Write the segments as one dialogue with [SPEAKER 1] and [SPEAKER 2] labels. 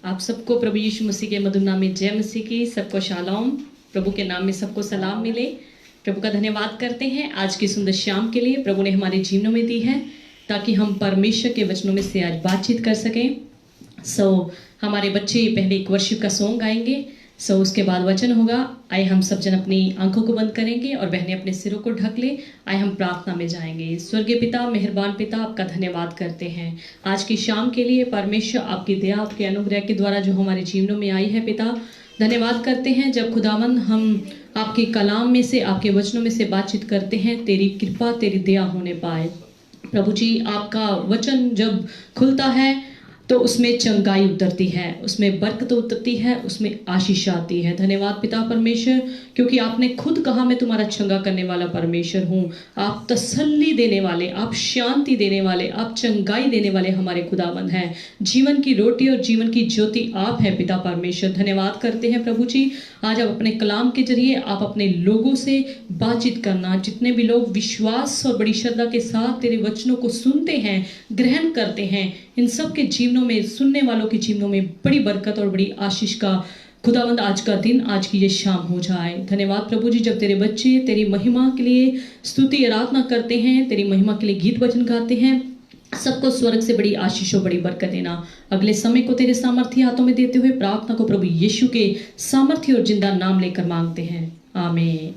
[SPEAKER 1] आप सबको प्रभु यीशु मसीह के मधुर नाम में जय मसीह की, सबको शालोम। प्रभु के नाम में सबको सलाम मिले। प्रभु का धन्यवाद करते हैं आज की सुंदर शाम के लिए प्रभु ने हमारे जीवनों में दी है, ताकि हम परमेश्वर के वचनों में से आज बातचीत कर सकें। हमारे बच्चे पहले एक वर्शिप का सॉन्ग गाएंगे, उसके बाद वचन होगा। आइए हम सब जन अपनी आंखों को बंद करेंगे और बहनें अपने सिरों को ढक ले। आइए हम प्रार्थना में जाएंगे। स्वर्गीय पिता, मेहरबान पिता, आपका धन्यवाद करते हैं आज की शाम के लिए। परमेश्वर आपकी दया, आपके अनुग्रह के द्वारा जो हमारे जीवनों में आई है पिता, धन्यवाद करते हैं। जब खुदावंद हम आपके कलाम में से, आपके वचनों में से बातचीत करते हैं, तेरी कृपा, तेरी दया होने पाए। प्रभु जी, आपका वचन जब खुलता है तो उसमें चंगाई उतरती है, उसमें बरकत उतरती है, उसमें आशीष आती है। धन्यवाद पिता परमेश्वर, क्योंकि आपने खुद कहा मैं तुम्हारा चंगा करने वाला परमेश्वर हूँ। आप तसल्ली देने वाले, आप शांति देने वाले, आप चंगाई देने वाले हमारे खुदावंद हैं। जीवन की रोटी और जीवन की ज्योति आप हैं पिता परमेश्वर। धन्यवाद करते हैं प्रभु जी, आज आप अपने कलाम के जरिए आप अपने लोगों से बातचीत करना। जितने भी लोग विश्वास और बड़ी श्रद्धा के साथ तेरे वचनों को सुनते हैं, ग्रहण करते हैं, इन सब के जीवनों में, सुनने वालों के जीवनों में बड़ी बरकत और बड़ी आशीष का खुदावंद आज का दिन, आज की ये शाम हो जाए। धन्यवाद प्रभु जी, जब तेरे बच्चे तेरी महिमा के लिए स्तुति आराधना करते हैं, तेरी महिमा के लिए गीत वचन गाते हैं, सबको स्वर्ग से बड़ी आशीष और बड़ी बरकत देना। अगले समय को तेरे सामर्थ्य हाथों में देते हुए प्रार्थना को प्रभु यीशु के सामर्थ्य और जिंदा नाम लेकर मांगते हैं, आमीन।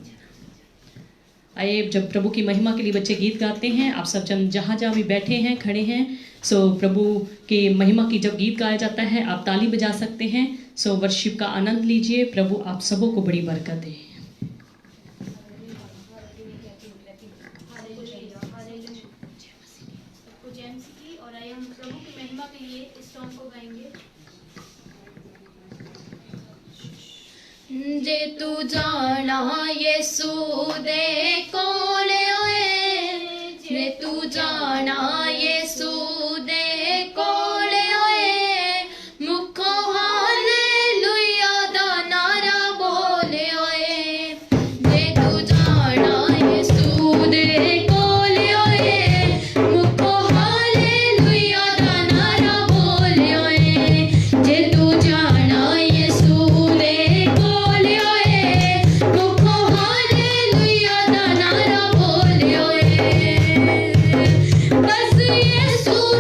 [SPEAKER 1] आइए, जब प्रभु की महिमा के लिए बच्चे गीत गाते हैं, आप सब जन जहाँ जहाँ भी बैठे हैं, खड़े हैं, प्रभु के महिमा की जब गीत गाया जाता है आप ताली बजा सकते हैं। वर्शिप का आनंद लीजिए। प्रभु आप सबों को बड़ी बरकत दे।
[SPEAKER 2] जे तू जाना यीशु दे कोले होए, जे तू जाना यीशु दे कोले होए, मुखो हालेलुया दा नारा बोले होए। जे तू जाना यीशु दे कोले होए, मुखो हालेलुया दा नारा बोले होए। जे तू जाना यीशु दे बस यीशु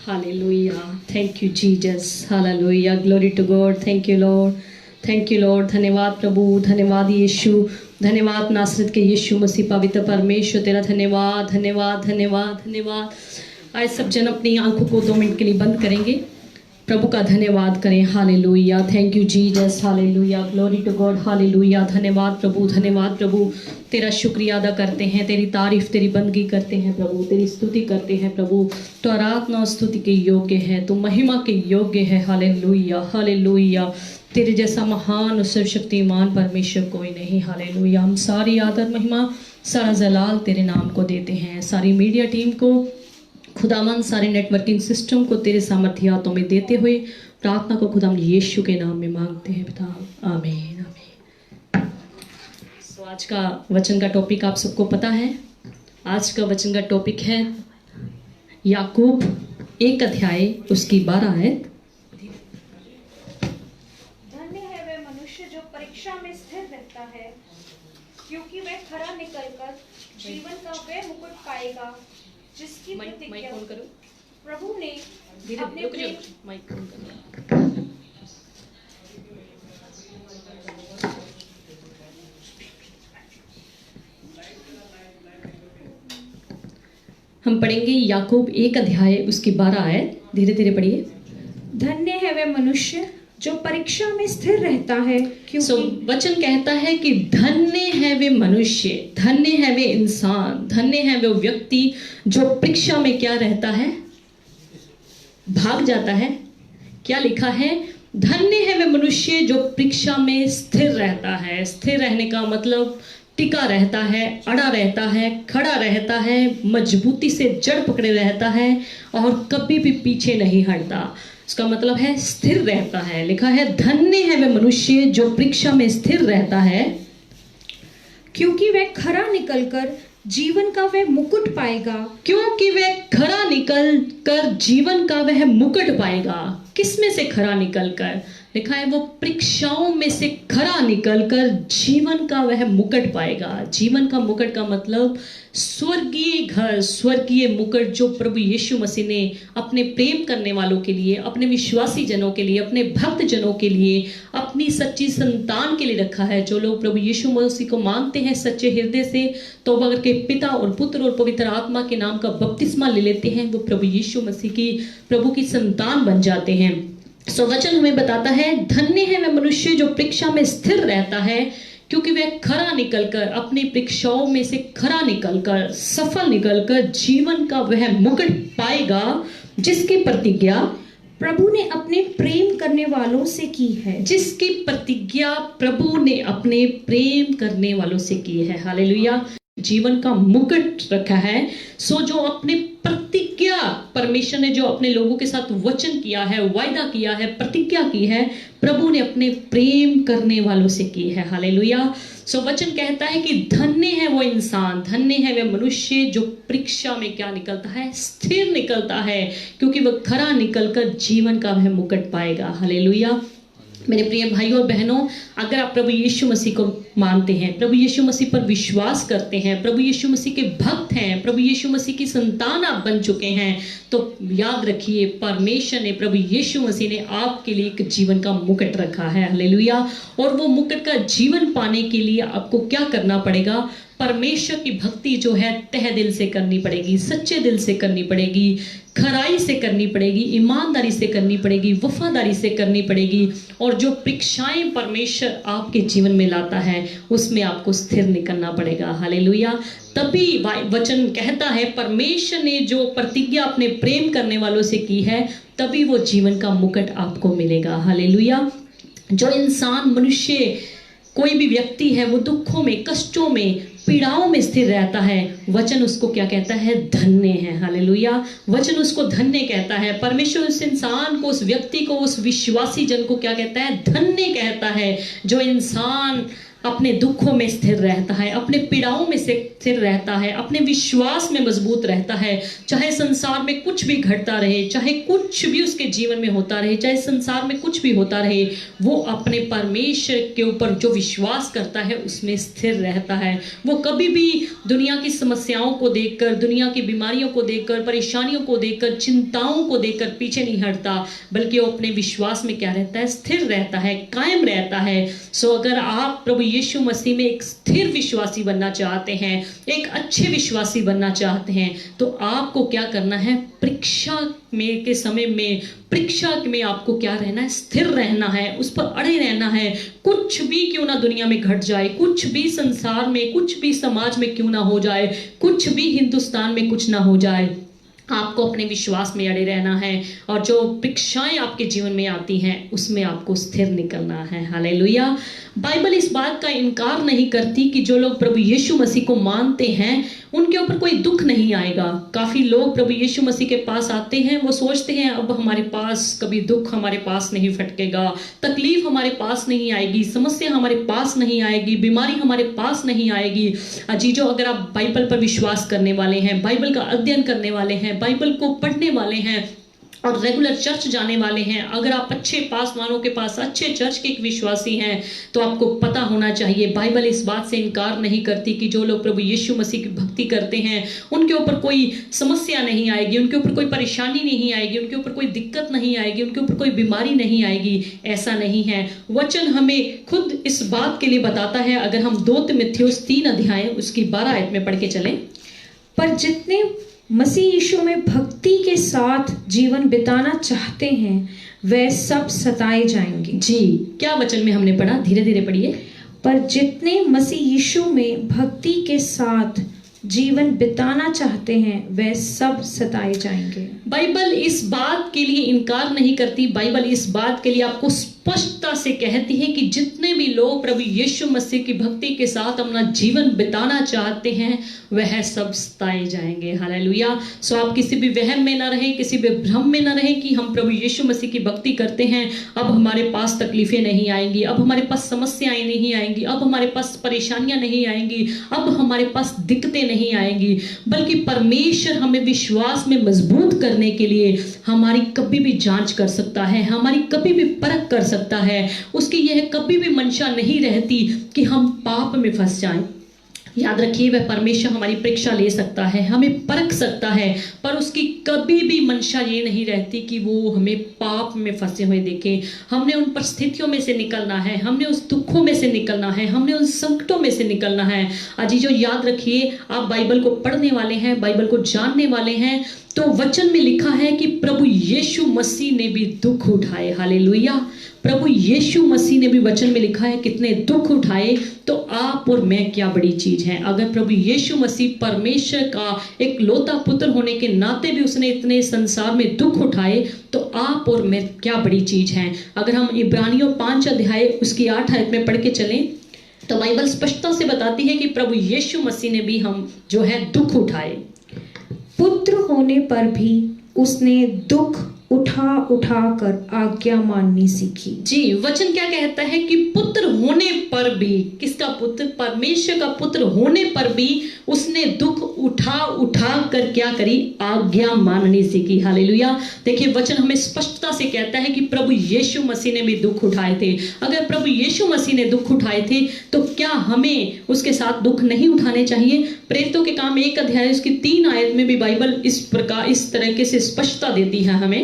[SPEAKER 1] hallelujah, thank you Jesus, hallelujah, glory to God, thank you Lord, thank you Lord. धन्यवाद प्रभु, धन्यवाद यीशु, धन्यवाद नासरत के यीशु मसीह पवित्र परमेश्वर, तेरा धन्यवाद धन्यवाद धन्यवाद धन्यवाद। आज सब जन अपनी आंखों को 2 मिनट के लिए बंद करेंगे, प्रभु का धन्यवाद करें। Hallelujah, thank you Jesus, hallelujah, glory to God, hallelujah. धन्यवाद प्रभु, धन्यवाद प्रभु, तेरा शुक्रिया अदा करते हैं, तेरी तारीफ तेरी बंदगी करते हैं प्रभु, तेरी स्तुति करते हैं प्रभु। तो आराधना स्तुति के योग्य है, तो महिमा के योग्य है। हालेलुया, हालेलुया, तेरे जैसा महान और सर्वशक्तिमान परमेश्वर कोई नहीं। हालेलुया, हम सारी आदर महिमा सारा जलाल तेरे नाम को देते हैं। सारी मीडिया टीम को खुदावन, सारे नेटवर्किंग सिस्टम को तेरे सामर्थ्य हाथों में देते हुए प्रार्थना को खुदा यीशु के नाम में मांगते हैं पिता, आमीन आमीन। तो आज का वचन का टॉपिक आप सबको पता है। आज का वचन का टॉपिक है याकूब 1 अध्याय उसकी 12 आयत।
[SPEAKER 3] धन्य है वह मनुष्य जो परीक्षा में स्थिर रहता है, क्योंकि वह खरा निकलकर जीवन का वह मुकुट पाएगा जिसकी प्रतिज्ञा प्रभु ने अपने
[SPEAKER 1] हम पढ़ेंगे याकूब 1 अध्याय उसकी 12 आयत। धीरे धीरे पढ़िए।
[SPEAKER 3] धन्य है वह मनुष्य जो परीक्षा में स्थिर रहता है, क्योंकि
[SPEAKER 1] वचन कहता है कि धन्य है वे मनुष्य, धन्य है वे इंसान, धन्य है वो व्यक्ति जो परीक्षा में क्या रहता है, भाग जाता है। क्या लिखा है? धन्य है वे मनुष्य जो परीक्षा में स्थिर रहता है। स्थिर रहने का मतलब टिका रहता है, अड़ा रहता है, खड़ा रहता है, मजबूती से जड़ पकड़े रहता है और कभी भी पीछे नहीं हटता। इसका मतलब है स्थिर रहता है। लिखा है धन्य है वह मनुष्य जो परीक्षा में स्थिर रहता है,
[SPEAKER 3] क्योंकि वह खरा निकलकर जीवन का वह मुकुट पाएगा।
[SPEAKER 1] क्योंकि वह खरा निकल कर जीवन का वह मुकुट पाएगा। किस में से खरा निकल कर? लिखा है वो परीक्षाओं में से खरा निकलकर जीवन का वह मुकुट पाएगा। जीवन का मुकुट का मतलब स्वर्गीय घर, स्वर्गीय मुकुट जो प्रभु यीशु मसीह ने अपने प्रेम करने वालों के लिए, अपने विश्वासी जनों के लिए, अपने भक्त जनों के लिए, अपनी सच्ची संतान के लिए रखा है। जो लोग प्रभु यीशु मसीह को मानते हैं सच्चे हृदय से, तो अगर के पिता और पुत्र और पवित्र आत्मा के नाम का बपतिस्मा ले लेते हैं, वो प्रभु यीशु मसीह की प्रभु की संतान बन जाते हैं। सो वचन हमें बताता है धन्य है वह मनुष्य जो परीक्षा में स्थिर रहता है, क्योंकि वह खरा निकलकर, अपनी परीक्षाओं में से खरा निकलकर, सफल निकलकर जीवन का वह मुकुट पाएगा जिसकी प्रतिज्ञा
[SPEAKER 3] प्रभु ने अपने प्रेम करने वालों से की है।
[SPEAKER 1] जिसकी प्रतिज्ञा प्रभु ने अपने प्रेम करने वालों से की है। हालेलुया, जीवन का मुकुट रखा है। सो जो अपने प्रतिज्ञा, परमेश्वर ने जो अपने लोगों के साथ वचन किया है, वायदा किया है, प्रतिज्ञा की है, प्रभु ने अपने प्रेम करने वालों से की है। हालेलुया। सो वचन कहता है कि धन्य है वो इंसान, धन्य है वह मनुष्य जो परीक्षा में क्या निकलता है, स्थिर निकलता है, क्योंकि वह खरा निकलकर जीवन का वह मुकुट पाएगा। हालेलुया। मेरे प्रिय भाइयों और बहनों, अगर आप प्रभु यीशु मसीह को मानते हैं, प्रभु यीशु मसीह पर विश्वास करते हैं, प्रभु यीशु मसीह के भक्त हैं, प्रभु यीशु मसीह की संतान आप बन चुके हैं, तो याद रखिए परमेश्वर ने, प्रभु यीशु मसीह ने आपके लिए एक जीवन का मुकुट रखा है। हालेलुया। और वो मुकुट का जीवन पाने के लिए आपको क्या करना पड़ेगा? परमेश्वर की भक्ति जो है तह दिल से करनी पड़ेगी, सच्चे दिल से करनी पड़ेगी, खराई से करनी पड़ेगी, ईमानदारी से करनी पड़ेगी, वफादारी से करनी पड़ेगी। और जो परीक्षाएं परमेश्वर आपके जीवन में लाता है उसमें आपको स्थिर निकलना पड़ेगा। हालेलुया। तभी वचन कहता है परमेश्वर ने जो प्रतिज्ञा अपने प्रेम करने वालों से की है, तभी वो जीवन का मुकुट आपको मिलेगा। हालेलुया। जो इंसान, मनुष्य, कोई भी व्यक्ति है, वो दुखों में, कष्टों में, पीड़ाओं में स्थिर रहता है, वचन उसको क्या कहता है? धन्य है। हालेलुया। वचन उसको धन्य कहता है। परमेश्वर उस इंसान को, उस व्यक्ति को, उस विश्वासी जन को क्या कहता है? धन्य कहता है। जो इंसान अपने दुखों में स्थिर रहता है, अपने पीड़ाओं में से स्थिर रहता है, अपने विश्वास में मजबूत रहता है, चाहे संसार में कुछ भी घटता रहे, चाहे कुछ भी उसके जीवन में होता रहे, चाहे संसार में कुछ भी होता रहे, वो अपने परमेश्वर के ऊपर जो विश्वास करता है उसमें स्थिर रहता है। वो कभी भी दुनिया की समस्याओं को देखकर, दुनिया की बीमारियों को देखकर, परेशानियों को देखकर, चिंताओं को देखकर पीछे नहीं हटता, बल्कि वो अपने विश्वास में क्या रहता है, स्थिर रहता है, कायम रहता है। सो अगर आप प्रभु यीशु मसीह में एक स्थिर विश्वासी बनना चाहते हैं, एक अच्छे विश्वासी बनना चाहते हैं, तो आपको क्या करना है, परीक्षा में के समय में, परीक्षा में आपको क्या रहना है, स्थिर रहना है, उस पर अड़े रहना है। कुछ भी क्यों ना दुनिया में घट जाए, कुछ भी संसार में, कुछ भी समाज में क्यों ना हो जाए, कुछ भी हिंदुस्तान में कुछ ना हो जाए, आपको अपने विश्वास में अड़े रहना है। और जो परीक्षाएं आपके जीवन में आती हैं उसमें आपको स्थिर निकलना है। हालेलुया। बाइबल इस बात का इनकार नहीं करती कि जो लोग प्रभु यीशु मसीह को मानते हैं उनके ऊपर कोई दुख नहीं आएगा। काफ़ी लोग प्रभु यीशु मसीह के पास आते हैं, वो सोचते हैं अब हमारे पास कभी दुख हमारे पास नहीं फटकेगा, तकलीफ हमारे पास नहीं आएगी, समस्या हमारे पास नहीं आएगी, बीमारी हमारे पास नहीं आएगी। अजीजों, अगर आप बाइबल पर विश्वास करने वाले हैं, बाइबल का अध्ययन करने वाले हैं, बाइबल को पढ़ने वाले हैं और रेगुलर चर्च जाने वाले हैं, अगर आप अच्छे पासवानों के पास, अच्छे चर्च के एक विश्वासी हैं, तो आपको पता होना चाहिए बाइबल इस बात से इनकार नहीं करती कि जो लोग प्रभु यीशु मसीह की भक्ति करते हैं उनके ऊपर कोई समस्या नहीं आएगी, उनके ऊपर कोई परेशानी नहीं आएगी, उनके ऊपर कोई दिक्कत नहीं आएगी, उनके ऊपर कोई बीमारी नहीं आएगी। ऐसा नहीं है। वचन हमें खुद इस बात के लिए बताता है। अगर हम 2 तीमुथियुस 3 अध्याय उसकी 12 आयत में पढ़ के चलें।
[SPEAKER 4] पर जितने मसीह यीशु में भक्ति के साथ जीवन बिताना चाहते हैं वे सब सताए जाएंगे।
[SPEAKER 1] जी, क्या वचन में हमने पढ़ा? धीरे धीरे पढ़िए।
[SPEAKER 4] पर जितने मसीह यीशु में भक्ति के साथ जीवन बिताना चाहते हैं वे सब सताए जाएंगे।
[SPEAKER 1] बाइबल इस बात के लिए इनकार नहीं करती, बाइबल इस बात के लिए आपको स्पष्टता से कहती है कि जितने भी लोग प्रभु यीशु मसीह की भक्ति के साथ अपना जीवन बिताना चाहते हैं वह सब सताए जाएंगे। हालेलुया। सो आप किसी भी वहम में ना रहें, किसी भी भ्रम में ना रहें कि हम प्रभु यीशु मसीह की भक्ति करते हैं, अब हमारे पास तकलीफें नहीं आएंगी, अब हमारे पास समस्याएं नहीं आएंगी, अब हमारे पास परेशानियां नहीं आएंगी, अब हमारे पास दिक्कतें नहीं आएंगी। बल्कि परमेश्वर हमें विश्वास में मजबूत करने के लिए हमारी कभी भी जांच कर सकता है, हमारी कभी भी परख कर सकता है। उसकी यह कभी भी मंशा नहीं रहती कि हम पाप में फंस जाएं। याद रखिए, वह परमेश्वर हमारी परीक्षा ले सकता है, हमें परख सकता है, पर उसकी कभी भी मंशा ये नहीं रहती कि वो हमें पाप में फंसे हुए देखे। हमने उन परिस्थितियों में से निकलना है, हमने उस दुखों में से निकलना है, हमने उन संकटों में से निकलना है। अजीजों, याद रखिए, आप बाइबल को पढ़ने वाले हैं, बाइबल को जानने वाले हैं, तो वचन में लिखा है कि प्रभु यीशु मसीह ने भी दुख उठाए। हालेलुया। प्रभु यीशु मसीह ने भी, वचन में लिखा है, कितने दुख उठाए। तो आप और मैं क्या बड़ी चीज है। अगर प्रभु यीशु मसीह परमेश्वर का एक लौता पुत्र होने के नाते भी उसने इतने संसार में दुख उठाए, तो आप और मैं क्या बड़ी चीज है। अगर हम इब्रानियों 5 अध्याय उसकी 8 आयत में पढ़ के चलें तो बाइबल स्पष्टता से बताती है कि प्रभु यीशु मसीह ने भी हम जो है दुख उठाए।
[SPEAKER 4] पुत्र होने पर भी उसने दुख उठा उठा कर आज्ञा माननी सीखी।
[SPEAKER 1] जी, वचन क्या कहता है कि पुत्र होने पर भी, किसका पुत्र? परमेश्वर का पुत्र होने पर भी उसने दुख उठा उठा कर क्या करी? आज्ञा माननी सीखी। हालेलुया। देखिए, वचन हमें स्पष्टता से कहता है कि प्रभु यीशु मसीह ने भी दुख उठाए थे। अगर प्रभु यीशु मसीह ने दुख उठाए थे तो क्या हमें उसके साथ दुख नहीं उठाने चाहिए? प्रेरितों के काम 1 अध्याय उसकी 3 आयत में भी बाइबल इस प्रकार, इस तरीके से स्पष्टता देती है हमें।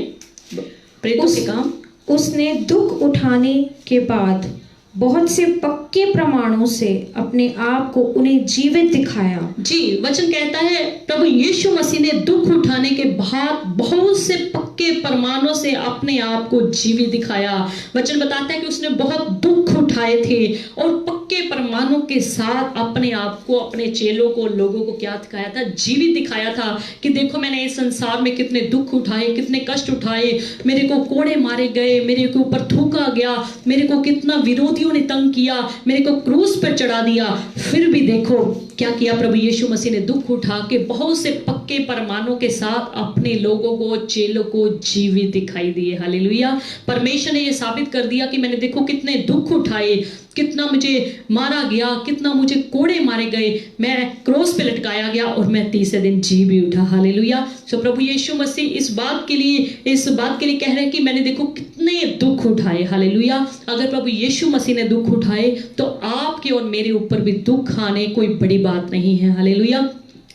[SPEAKER 1] प्रेरितों के काम,
[SPEAKER 4] उसने दुख उठाने के बाद बहुत से पक्के प्रमाणों से अपने आप को उन्हें जीवित दिखाया।
[SPEAKER 1] जी, वचन कहता है प्रभु यीशु मसीह ने दुख उठाने के बाद बहुत से पक्के प्रमाणों से अपने आप को जीवित दिखाया। वचन बताता है कि उसने बहुत दुख उठाए थे और पक्के प्रमाणों के साथ अपने आप को, अपने चेलों को, लोगों को क्या दिखाया था? जीवित दिखाया था कि देखो, मैंने इस संसार में कितने दुख उठाए, कितने कष्ट उठाए, मेरे को कोड़े मारे गए, मेरे के ऊपर थूका गया, मेरे को कितना विरोधियों ने तंग किया, मेरे को क्रूस पर चढ़ा दिया, फिर भी देखो क्या किया प्रभु यीशु मसीह ने? दुख उठा के बहुत से पक्के परमाणों के साथ अपने लोगों को, चेलों को जीवित दिखाई दिए। हालेलुया। परमेश्वर ने यह साबित कर दिया कि मैंने देखो कितने दुख उठाए, कितना मुझे मारा गया, कितना मुझे कोड़े मारे गए, मैं क्रॉस पे लटकाया गया और मैं तीसरे दिन जी भी उठा। हालेलुया। सो प्रभु यीशु मसीह इस बात के लिए कह रहे हैं कि मैंने देखो कितने दुख उठाए। हालेलुया। अगर प्रभु यीशु मसीह ने दुख उठाए तो आपके और मेरे ऊपर भी दुख आने कोई बड़ी बात नहीं है। हालेलुया।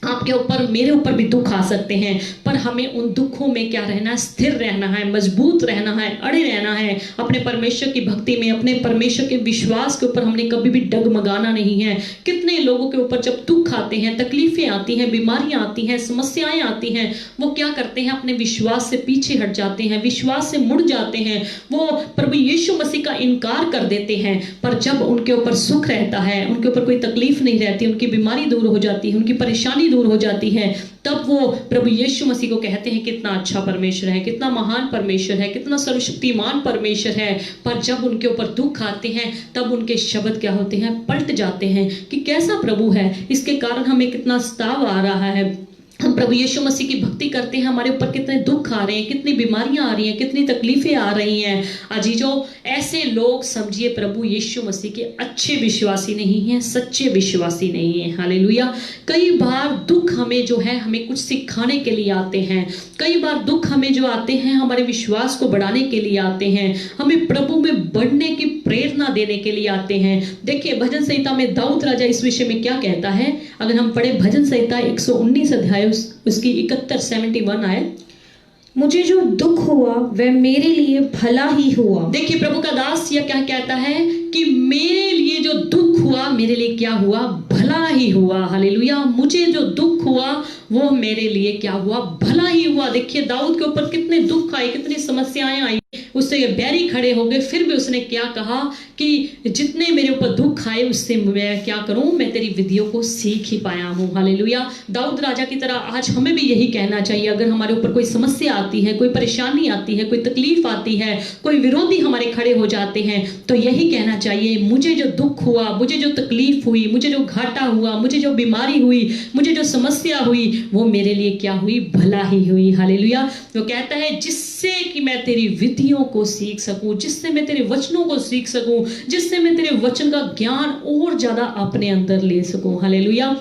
[SPEAKER 1] आपके ऊपर, मेरे ऊपर भी दुख आ सकते हैं, पर हमें उन दुखों में क्या रहना है? स्थिर रहना है, मजबूत रहना है, अड़े रहना है अपने परमेश्वर की भक्ति में, अपने परमेश्वर के विश्वास के ऊपर हमने कभी भी डगमगाना नहीं है। कितने लोगों के ऊपर जब दुख आते हैं, तकलीफें आती हैं, बीमारियां आती हैं, समस्याएं आती हैं, वो क्या करते हैं? अपने विश्वास से पीछे हट जाते हैं, विश्वास से मुड़ जाते हैं, वो प्रभु यीशु मसीह का इनकार कर देते हैं। पर जब उनके ऊपर सुख रहता है, उनके ऊपर कोई तकलीफ नहीं रहती, उनकी बीमारी दूर हो जाती है, उनकी परेशानी दूर हो जाती है, तब वो प्रभु यीशु मसीह को कहते हैं कितना अच्छा परमेश्वर है, कितना महान परमेश्वर है, कितना सर्वशक्तिमान परमेश्वर है। पर जब उनके ऊपर दुख आते हैं तब उनके शब्द क्या होते हैं? पलट जाते हैं कि कैसा प्रभु है, इसके कारण हमें कितना सताव आ रहा है। हम प्रभु यीशु मसीह की भक्ति करते हैं, हमारे ऊपर कितने दुख आ रहे हैं, कितनी बीमारियां आ रही हैं, कितनी तकलीफें आ रही हैं। अजीजों, ऐसे लोग समझिए प्रभु यीशु मसीह के अच्छे विश्वासी नहीं हैं, सच्चे विश्वासी नहीं हैं। हालेलुया। कई बार दुख हमें जो है, हमें कुछ सिखाने के लिए आते हैं। कई बार दुख हमें जो आते हैं, हमारे विश्वास को बढ़ाने के लिए आते हैं, हमें प्रभु में बढ़ने की प्रेरणा देने के लिए आते हैं। देखिए भजन संहिता में दाऊद राजा इस विषय में क्या कहता है? अगर हम पढ़े भजन संहिता 119 अध्याय उसकी 71 आए,
[SPEAKER 4] मुझे जो दुख हुआ वह मेरे लिए भला ही हुआ।
[SPEAKER 1] देखिए प्रभु का दास यह क्या कहता है कि मेरे लिए जो दुख हुआ, मेरे लिए क्या हुआ? भला ही हुआ। हालेलुया। मुझे जो दुख हुआ वो मेरे लिए क्या हुआ? भला ही हुआ। देखिए दाऊद के ऊपर कितने दुख आए, कितनी समस्याएं आई, उससे बैरी खड़े हो गए, फिर भी उसने क्या कहा कि जितने मेरे ऊपर दुख आए उससे मैं क्या करूं? मैं तेरी विधियों को सीख ही पाया हूं। हालेलुया। दाऊद राजा की तरह आज हमें भी यही कहना चाहिए। अगर हमारे ऊपर कोई समस्या आती है, कोई परेशानी आती है, कोई तकलीफ आती है, कोई विरोधी हमारे खड़े हो जाते हैं, तो यही कहना चाहिए, मुझे जो दुख हुआ, मुझे जो तकलीफ हुई, मुझे जो घाटा हुआ, मुझे जो बीमारी हुई, मुझे जो समस्या हुई, वो मेरे लिए क्या हुई? भला ही हुई। हालेलुया। वो कहता है जिससे कि मैं तेरी विधियों को सीख सकूं, जिससे मैं तेरे वचनों को सीख सकूं, जिससे मैं तेरे वचन का ज्ञान और ज्यादा अपने अंदर ले सकूं। हालेलुया।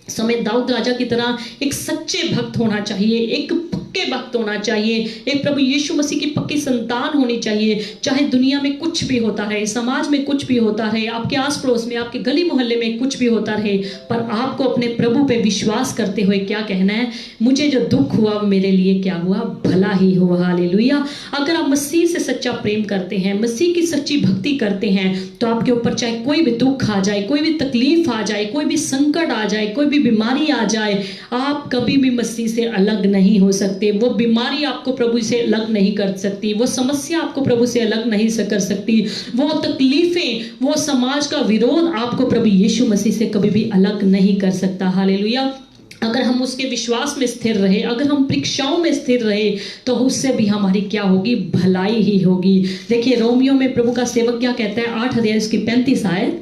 [SPEAKER 1] समय दाऊद राजा की तरह एक सच्चे भक्त होना चाहिए, एक पक्के भक्त होना चाहिए, एक प्रभु यीशु मसीह की पक्की संतान होनी चाहिए। चाहे दुनिया में कुछ भी होता रहे, समाज में कुछ भी होता रहे, आपके आस पड़ोस में, आपके गली मोहल्ले में कुछ भी होता रहे, पर आपको अपने प्रभु पे विश्वास करते हुए क्या कहना है? मुझे जो दुख हुआ मेरे लिए क्या हुआ? भला ही हुआ। हालेलुया। अगर आप मसीह से सच्चा प्रेम करते हैं, मसीह की सच्ची भक्ति करते हैं, तो आपके ऊपर चाहे कोई भी दुख आ जाए, कोई भी तकलीफ आ जाए, कोई भी संकट आ जाए, कोई भी बीमारी आ जाए, आप कभी भी मसीह से अलग नहीं हो सकते। वो बीमारी आपको प्रभु से अलग नहीं कर सकती, वो समस्या आपको प्रभु से अलग नहीं कर सकती, वो तकलीफें, वो समाज का विरोध आपको प्रभु यीशु मसीह से कभी भी अलग नहीं कर सकता। हालेलुया। अगर हम उसके विश्वास में स्थिर रहे, अगर हम परीक्षाओं में स्थिर रहे, तो उससे भी हमारी क्या होगी? भलाई ही होगी। देखिए रोमियो में प्रभु का सेवक क्या कहता है? 8 अध्याय उसकी 35 आयत,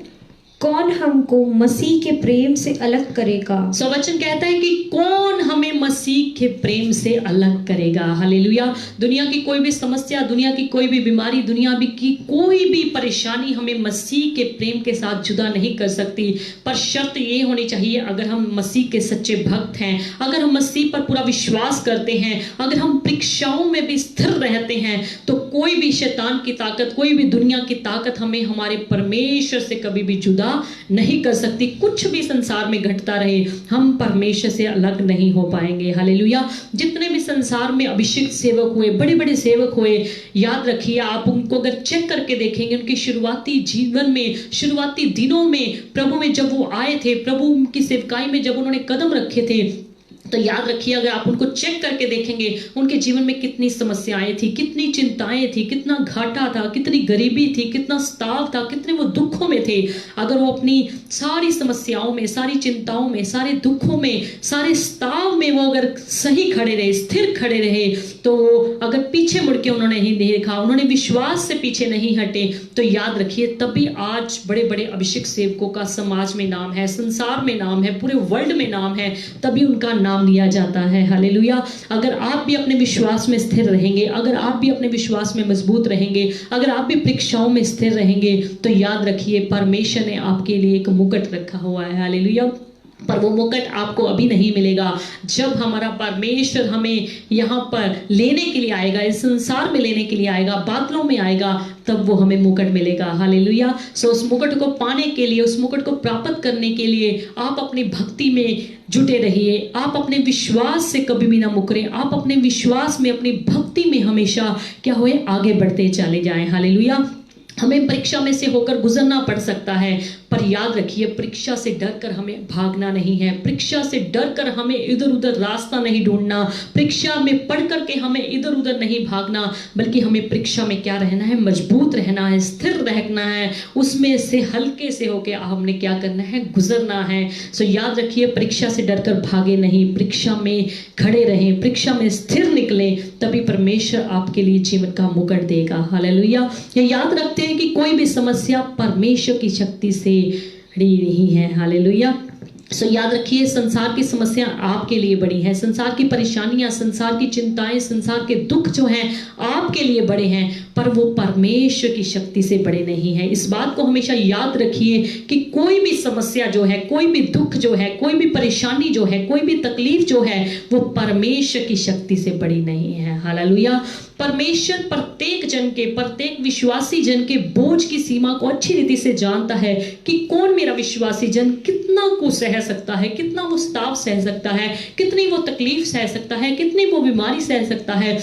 [SPEAKER 4] कौन हमको मसीह के प्रेम से अलग करेगा?
[SPEAKER 1] वचन कहता है कि कौन हमें मसीह के प्रेम से अलग करेगा। हालेलुया। दुनिया की कोई भी समस्या, दुनिया की कोई भी बीमारी, दुनिया की कोई भी परेशानी हमें मसीह के प्रेम के साथ जुदा नहीं कर सकती। पर शर्त ये होनी चाहिए, अगर हम मसीह के सच्चे भक्त हैं, अगर हम मसीह पर पूरा विश्वास करते हैं, अगर हम परीक्षाओं में भी स्थिर रहते हैं, तो कोई भी शैतान की ताकत, कोई भी दुनिया की ताकत हमें हमारे परमेश्वर से कभी भी जुदा नहीं कर सकती। कुछ भी संसार में घटता रहे, हम परमेश्वर से अलग नहीं हो पाएंगे। हालेलुया। जितने भी संसार में अभिषेक सेवक हुए, बड़े बड़े सेवक हुए, याद रखिए आप उनको अगर चेक करके देखेंगे, उनकी शुरुआती जीवन में, शुरुआती दिनों में प्रभु में जब वो आए थे, प्रभु की सेवकाई में जब उन्होंने कदम रखे थे, तो याद रखिए, अगर आप उनको चेक करके देखेंगे, उनके जीवन में कितनी समस्याएं थी, कितनी चिंताएं थी, कितना घाटा था, कितनी गरीबी थी, कितना स्ताव था, कितने वो दुखों में थे। अगर वो अपनी सारी समस्याओं में, सारी चिंताओं में, सारे दुखों में, सारे स्ताव में वो अगर सही खड़े रहे, स्थिर खड़े रहे, तो अगर पीछे मुड़ के उन्होंने नहीं देखा, उन्होंने विश्वास से पीछे नहीं हटे, तो याद रखिए तभी आज बड़े बड़े अभिषेक सेवकों का समाज में नाम है, संसार में नाम है, पूरे वर्ल्ड में नाम है, तभी उनका नाम लिया जाता है। हालेलुया। अगर आप भी अपने विश्वास में स्थिर रहेंगे, अगर आप भी अपने विश्वास में मजबूत रहेंगे, अगर आप भी परीक्षाओं में स्थिर रहेंगे, तो याद रखिए परमेश्वर ने आपके लिए एक मुकुट रखा हुआ है। हालेलुया। पर वो मुकुट आपको अभी नहीं मिलेगा। जब हमारा परमेश्वर हमें यहाँ पर लेने के लिए आएगा, इस संसार में लेने के लिए आएगा, बादलों में आएगा, तब वो हमें मुकुट मिलेगा। हालेलुया। सो उस मुकुट को पाने के लिए, उस मुकुट को प्राप्त करने के लिए आप अपनी भक्ति में जुटे रहिए। आप अपने विश्वास से कभी भी ना मुकरें। आप अपने विश्वास में, अपनी भक्ति में हमेशा क्या हुए, आगे बढ़ते चले जाएं। हालेलुया। हमें परीक्षा में से होकर गुजरना पड़ सकता है, पर याद रखिए परीक्षा से डरकर हमें भागना नहीं है। परीक्षा से डरकर हमें इधर उधर रास्ता नहीं ढूंढना। परीक्षा में पढ़ करके हमें इधर उधर नहीं भागना, बल्कि हमें परीक्षा में क्या रहना है, मजबूत रहना है, स्थिर रहना है। उसमें से हल्के से होके हमने क्या करना है, गुजरना है। सो याद रखिए परीक्षा से डरकर भागे नहीं, परीक्षा में खड़े रहें, परीक्षा में स्थिर निकलें, तभी परमेश्वर आपके लिए जीवन का मुकुट देगा। हालेलुया। ये याद रखते हैं कि कोई भी समस्या परमेश्वर की शक्ति से बड़ी नहीं है। हालेलुया। सो याद रखिए संसार की समस्या आपके लिए बड़ी है, संसार की परेशानियां, संसार की चिंताएं, संसार के दुख जो हैं आपके लिए बड़े हैं, पर वो परमेश्वर की शक्ति से बड़े नहीं है। इस बात को हमेशा याद रखिए कि कोई भी समस्या जो है, कोई भी दुख जो है, कोई भी परेशानी जो है, कोई भी तकलीफ जो है, वो परमेश्वर की शक्ति से बड़ी नहीं है। हालेलुया। परमेश्वर प्रत्येक जन के, प्रत्येक विश्वासी जन के बोझ की सीमा को अच्छी रीति से जानता है कि कौन मेरा विश्वासी जन कितना को सह सकता है, कितना वो स्ताव सह सकता है, कितनी वो तकलीफ सह सकता है, कितनी वो बीमारी सह सकता है।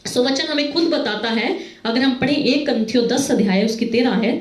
[SPEAKER 1] सो वचन हमें खुद बताता है, अगर हम पढ़ें 1 कुरिन्थियों 10 अध्याय उसकी 13 है,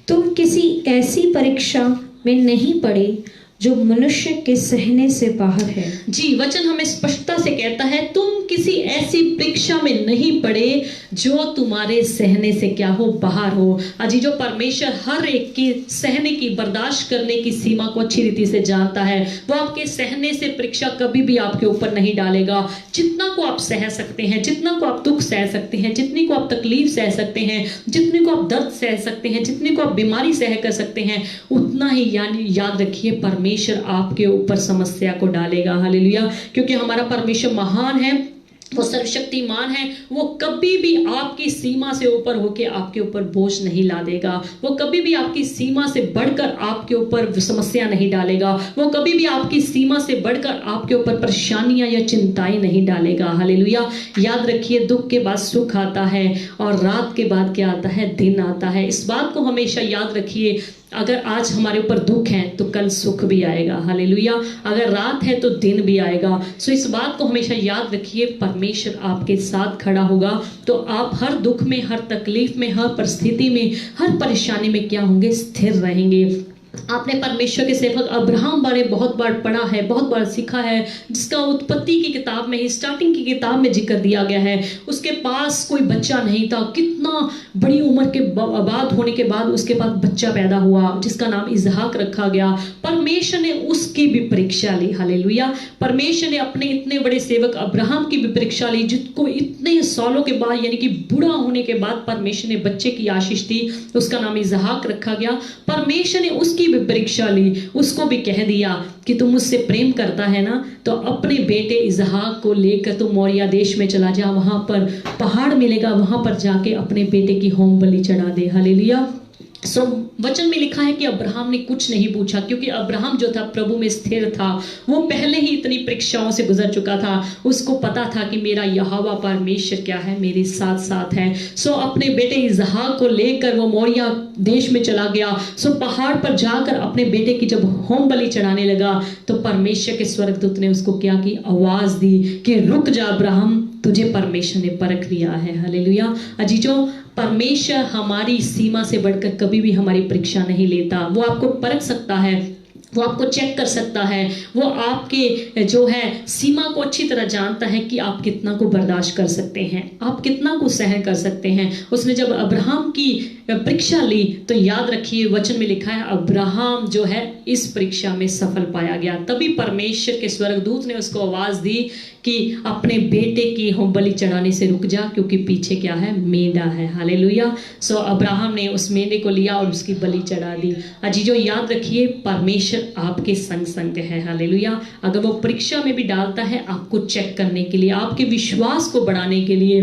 [SPEAKER 4] तुम किसी ऐसी परीक्षा में नहीं पड़े जो मनुष्य के सहने से बाहर है।
[SPEAKER 1] जी, वचन हमें स्पष्टता से कहता है तुम किसी ऐसी परीक्षा में नहीं पड़े जो तुम्हारे सहने से क्या हो, बाहर हो। अजी जो परमेश्वर हर एक की सहने की, बर्दाश्त करने की सीमा को अच्छी रीति से जानता है, वो आपके सहने से परीक्षा कभी भी आपके ऊपर नहीं डालेगा। जितना को आप सह सकते हैं, जितना को आप दुख सह सकते हैं, जितनी को आप तकलीफ सह सकते हैं, जितने को आप दर्द सह सकते हैं, जितने को आप बीमारी सह कर सकते हैं, उतना ही यानी याद रखिए परमेश्वर आपके ऊपर समस्या को डालेगा। हालेलुया। क्योंकि हमारा परमेश्वर महान है, वो सर्वशक्तिमान है, वो कभी भी आपकी सीमा से ऊपर होके आपके ऊपर बोझ नहीं ला देगा। वो कभी भी आपकी सीमा से बढ़कर आपके ऊपर समस्या नहीं डालेगा। वो कभी भी आपकी सीमा से बढ़कर आपके ऊपर परेशानियां या चिंताएं नहीं डालेगा। हालेलुया। याद रखिए दुख के बाद सुख आता है और रात के बाद क्या आता है, दिन आता है। इस बात को हमेशा याद रखिए, अगर आज हमारे ऊपर दुख है तो कल सुख भी आएगा। हालेलुया। अगर रात है तो दिन भी आएगा। सो इस बात को हमेशा याद रखिए, परमेश्वर आपके साथ खड़ा होगा तो आप हर दुख में, हर तकलीफ में, हर परिस्थिति में, हर परेशानी में क्या होंगे, स्थिर रहेंगे। आपने परमेश्वर के सेवक अब्राहम बारे बहुत बार पढ़ा है, बहुत बार सीखा है, जिसका उत्पत्ति की किताब में ही, स्टार्टिंग की किताब में जिक्र दिया गया है। उसके पास कोई बच्चा नहीं था, कितना बड़ी उम्र के बाद होने के बाद उसके पास बच्चा पैदा हुआ जिसका नाम इसहाक रखा गया। परमेश्वर ने उसकी भी परीक्षा ली। हालेलुया। परमेश्वर ने अपने इतने बड़े सेवक अब्राहम की भी परीक्षा ली, जिसको इतने सालों के बाद यानी कि बूढ़ा होने के बाद परमेश्वर ने बच्चे की आशीष दी, उसका नाम इसहाक रखा गया। परमेश्वर ने उसकी भी परीक्षा ली, उसको भी कह दिया कि तुम मुझसे प्रेम करता है ना, तो अपने बेटे इसहाक को लेकर तुम मोरिया देश में चला जा, वहां पर पहाड़ मिलेगा, वहां पर जाके अपने बेटे की होम बलि चढ़ा दे। हालेलुया। सो वचन में लिखा है कि अब्राहम ने कुछ नहीं पूछा, क्योंकि अब्राहम जो था प्रभु में स्थिर था। वो पहले ही इतनी परीक्षाओं से गुजर चुका था। उसको पता था कि मेरा यहोवा परमेश्वर क्या है, मेरे साथ साथ है। सो अपने बेटे इसहाक को लेकर वो मोरिया देश में चला गया। सो पहाड़ पर जाकर अपने बेटे की जब होम बलि चढ़ाने लगा, तो परमेश्वर के स्वर्गदूत ने उसको क्या की, आवाज दी कि रुक जा अब्राहम, तुझे परमेश्वर ने परख लिया है। हालेलुया। अजीजों, परमेश्वर हमारी सीमा से बढ़कर कभी भी हमारी परीक्षा नहीं लेता। वो आपको परख सकता है, वो आपको चेक कर सकता है, वो आपके जो है सीमा को अच्छी तरह जानता है कि आप कितना को बर्दाश्त कर सकते हैं, आप कितना को सहन कर सकते हैं। उसने जब अब्राहम की परीक्षा ली तो याद रखिए वचन में लिखा है अब्राहम जो है इस परीक्षा में सफल पाया गया। तभी परमेश्वर के स्वर्गदूत ने उसको आवाज दी कि अपने बेटे की होम बलि चढ़ाने से रुक जा, क्योंकि पीछे क्या है, मेढ़ा है। हालेलुया। सो अब्राहम ने उस मेढ़े को लिया और उसकी बलि चढ़ा दी। अजीजो याद रखिए परमेश्वर आपके संग संग है। हालेलुया। अगर वो परीक्षा में भी डालता है आपको चेक करने के लिए, आपके विश्वास को बढ़ाने के लिए।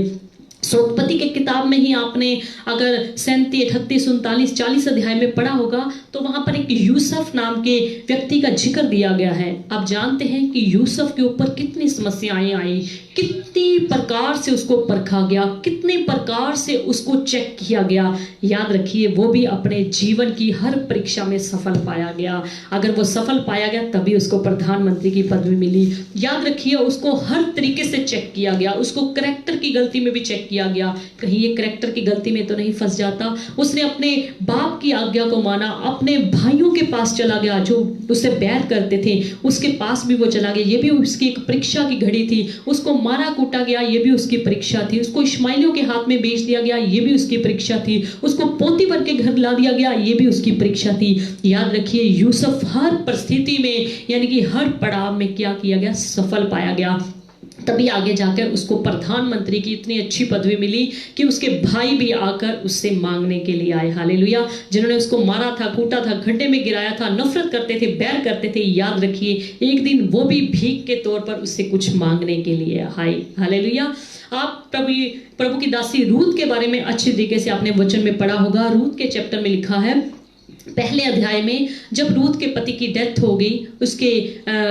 [SPEAKER 1] उत्पत्ति के किताब में ही आपने अगर 37, 38, 39, 40 अध्याय में पढ़ा होगा तो वहां पर एक यूसुफ नाम के व्यक्ति का जिक्र दिया गया है। आप जानते हैं कि यूसुफ के ऊपर कितनी समस्याएं आई, कितनी प्रकार से उसको परखा गया, कितने प्रकार से उसको चेक किया गया। याद रखिए वो भी अपने जीवन की हर परीक्षा में सफल पाया गया। अगर वो सफल पाया गया तभी उसको प्रधानमंत्री की पदवी मिली। याद रखिए उसको हर तरीके से चेक किया गया, उसको करैक्टर की गलती में भी चेक किया गया, कहीं ये करैक्टर की गलती में तो नहीं फंस जाता। उसने अपने बाप की आज्ञा को माना, अपने भाइयों के पास चला गया जो उससे बैर करते थे, उसके पास भी वो चला गया। ये भी उसकी एक परीक्षा की घड़ी थी। उसको मारा कूटा गया, ये भी उसकी परीक्षा थी। उसको इश्माइलियों के हाथ में बेच दिया गया, ये भी उसकी परीक्षा थी। उसको पोतीफर के घर ला दिया गया, ये भी उसकी परीक्षा थी। याद रखिए यूसुफ हर परिस्थिति में यानी कि हर पड़ाव में क्या किया गया, सफल पाया गया। तभी आगे जाकर उसको प्रधानमंत्री की इतनी अच्छी पदवी मिली कि उसके भाई भी आकर उससे मांगने के लिए आए। हालेलुया। जिन्होंने उसको मारा था, कूटा था, खड्डे में गिराया था, नफरत करते थे, बैर करते थे, याद रखिए एक दिन वो भी भीख के तौर पर उससे कुछ मांगने के लिए आए। हालेलुया। आप प्रभु की दासी रूत के बारे में अच्छी तरीके से आपने वचन में पढ़ा होगा। रूत के चैप्टर में लिखा है पहले अध्याय में, जब रूत के पति की डेथ हो गई, उसके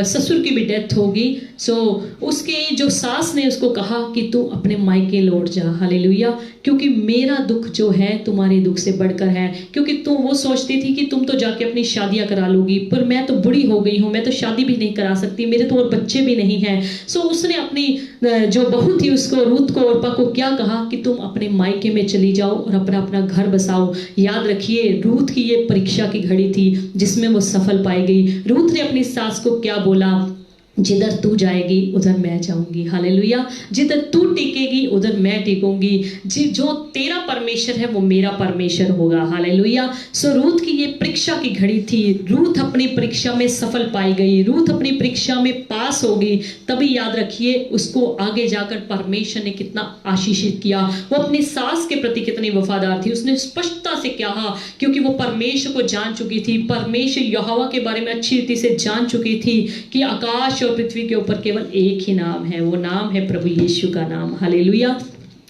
[SPEAKER 1] ससुर की भी डेथ हो गई, सो उसके जो सास ने उसको कहा कि तू अपने मायके लौट जा। हालेलुया। क्योंकि मेरा दुख जो है तुम्हारे दुख से बढ़कर है। क्योंकि तुम वो सोचती थी कि तुम तो जाके अपनी शादियां करा लोगी, पर मैं तो बुढ़ी हो गई हूँ, मैं तो शादी भी नहीं करा सकती, मेरे तो और बच्चे भी नहीं हैं। सो उसने अपनी जो बहू थी उसको, रूत को, ओरपा को क्या कहा कि तुम अपने मायके में चली जाओ और अपना घर बसाओ। याद रखिए रूत की ये परीक्षा की घड़ी थी जिसमें वो सफल पाई गई। रूत ने अपनी सास को क्या बोला, जिधर तू जाएगी उधर मैं जाऊंगी। हालेलुया। जिधर तू टिकेगी उधर मैं टिकूंगी। जो तेरा परमेश्वर है वो मेरा परमेश्वर होगा। हालेलुया। सो रूत की ये परीक्षा की घड़ी थी। रूत अपनी परीक्षा में सफल पाई गई, रूत अपनी परीक्षा में पास हो गई। तभी याद रखिए उसको आगे जाकर परमेश्वर ने कितना आशीषित किया। वो अपनी सास के प्रति कितनी वफादार थी। उसने स्पष्टता से कहा, क्योंकि वो परमेश्वर को जान चुकी थी, परमेश्वर यहोवा के बारे में अच्छी रीति से जान चुकी थी कि आकाश और पृथ्वी के ऊपर केवल एक ही नाम है, वो नाम है प्रभु यीशु का नाम। हालेलुया।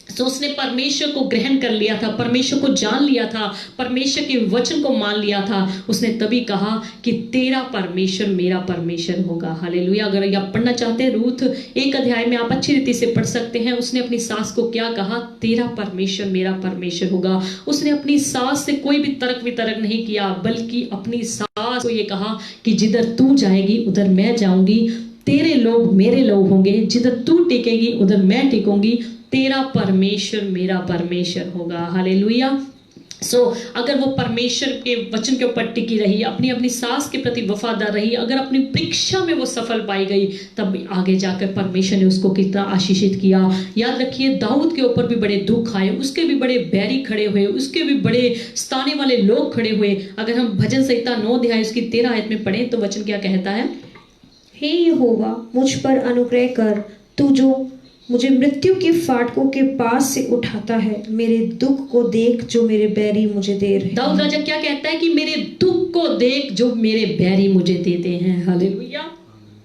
[SPEAKER 1] तो उसने परमेश्वर को ग्रहण कर लिया था, परमेश्वर को जान लिया था, परमेश्वर के वचन को मान लिया था। उसने तभी कहा कि तेरा परमेश्वर मेरा परमेश्वर होगा। हालेलुया। अगर आप पढ़ना चाहते हैं रूत 1 अध्याय में आप अच्छी रीति से पढ़ सकते हैं। उसने अपनी सास को क्या कहा, तेरा परमेश्वर मेरा परमेश्वर होगा। उसने अपनी सास से कोई भी तर्क वितर्क नहीं किया, बल्कि अपनी सास को ये कहा कि जिधर तू जाएगी उधर मैं जाऊंगी, तेरे लोग मेरे लोग होंगे, जिधर तू टिकेगी उधर मैं टिकूंगी, तेरा परमेश्वर मेरा परमेश्वर होगा। हालेलुया। सो अगर वो परमेश्वर के वचन के ऊपर टिकी रही, अपनी सास के प्रति वफादार रही, अगर अपनी परीक्षा में वो सफल पाई गई, तब आगे जाकर परमेश्वर ने उसको कितना आशीषित किया। याद रखिए दाऊद के ऊपर भी बड़े दुख आए, उसके भी बड़े बैरी खड़े हुए, उसके भी बड़े सताने वाले लोग खड़े हुए। अगर हम भजन संहिता 9 अध्याय उसकी 13 आयत में पढ़ें तो वचन क्या कहता है,
[SPEAKER 4] हे यहोवा मुझ पर अनुग्रह कर, तू जो मुझे मृत्यु के फाटकों के पास से उठाता है, मेरे दुख को देख जो मेरे बैरी मुझे दे रहे हैं।
[SPEAKER 1] दाऊद राजा क्या कहता है कि मेरे दुख को देख जो मेरे बैरी मुझे देते हैं। हालेलुया।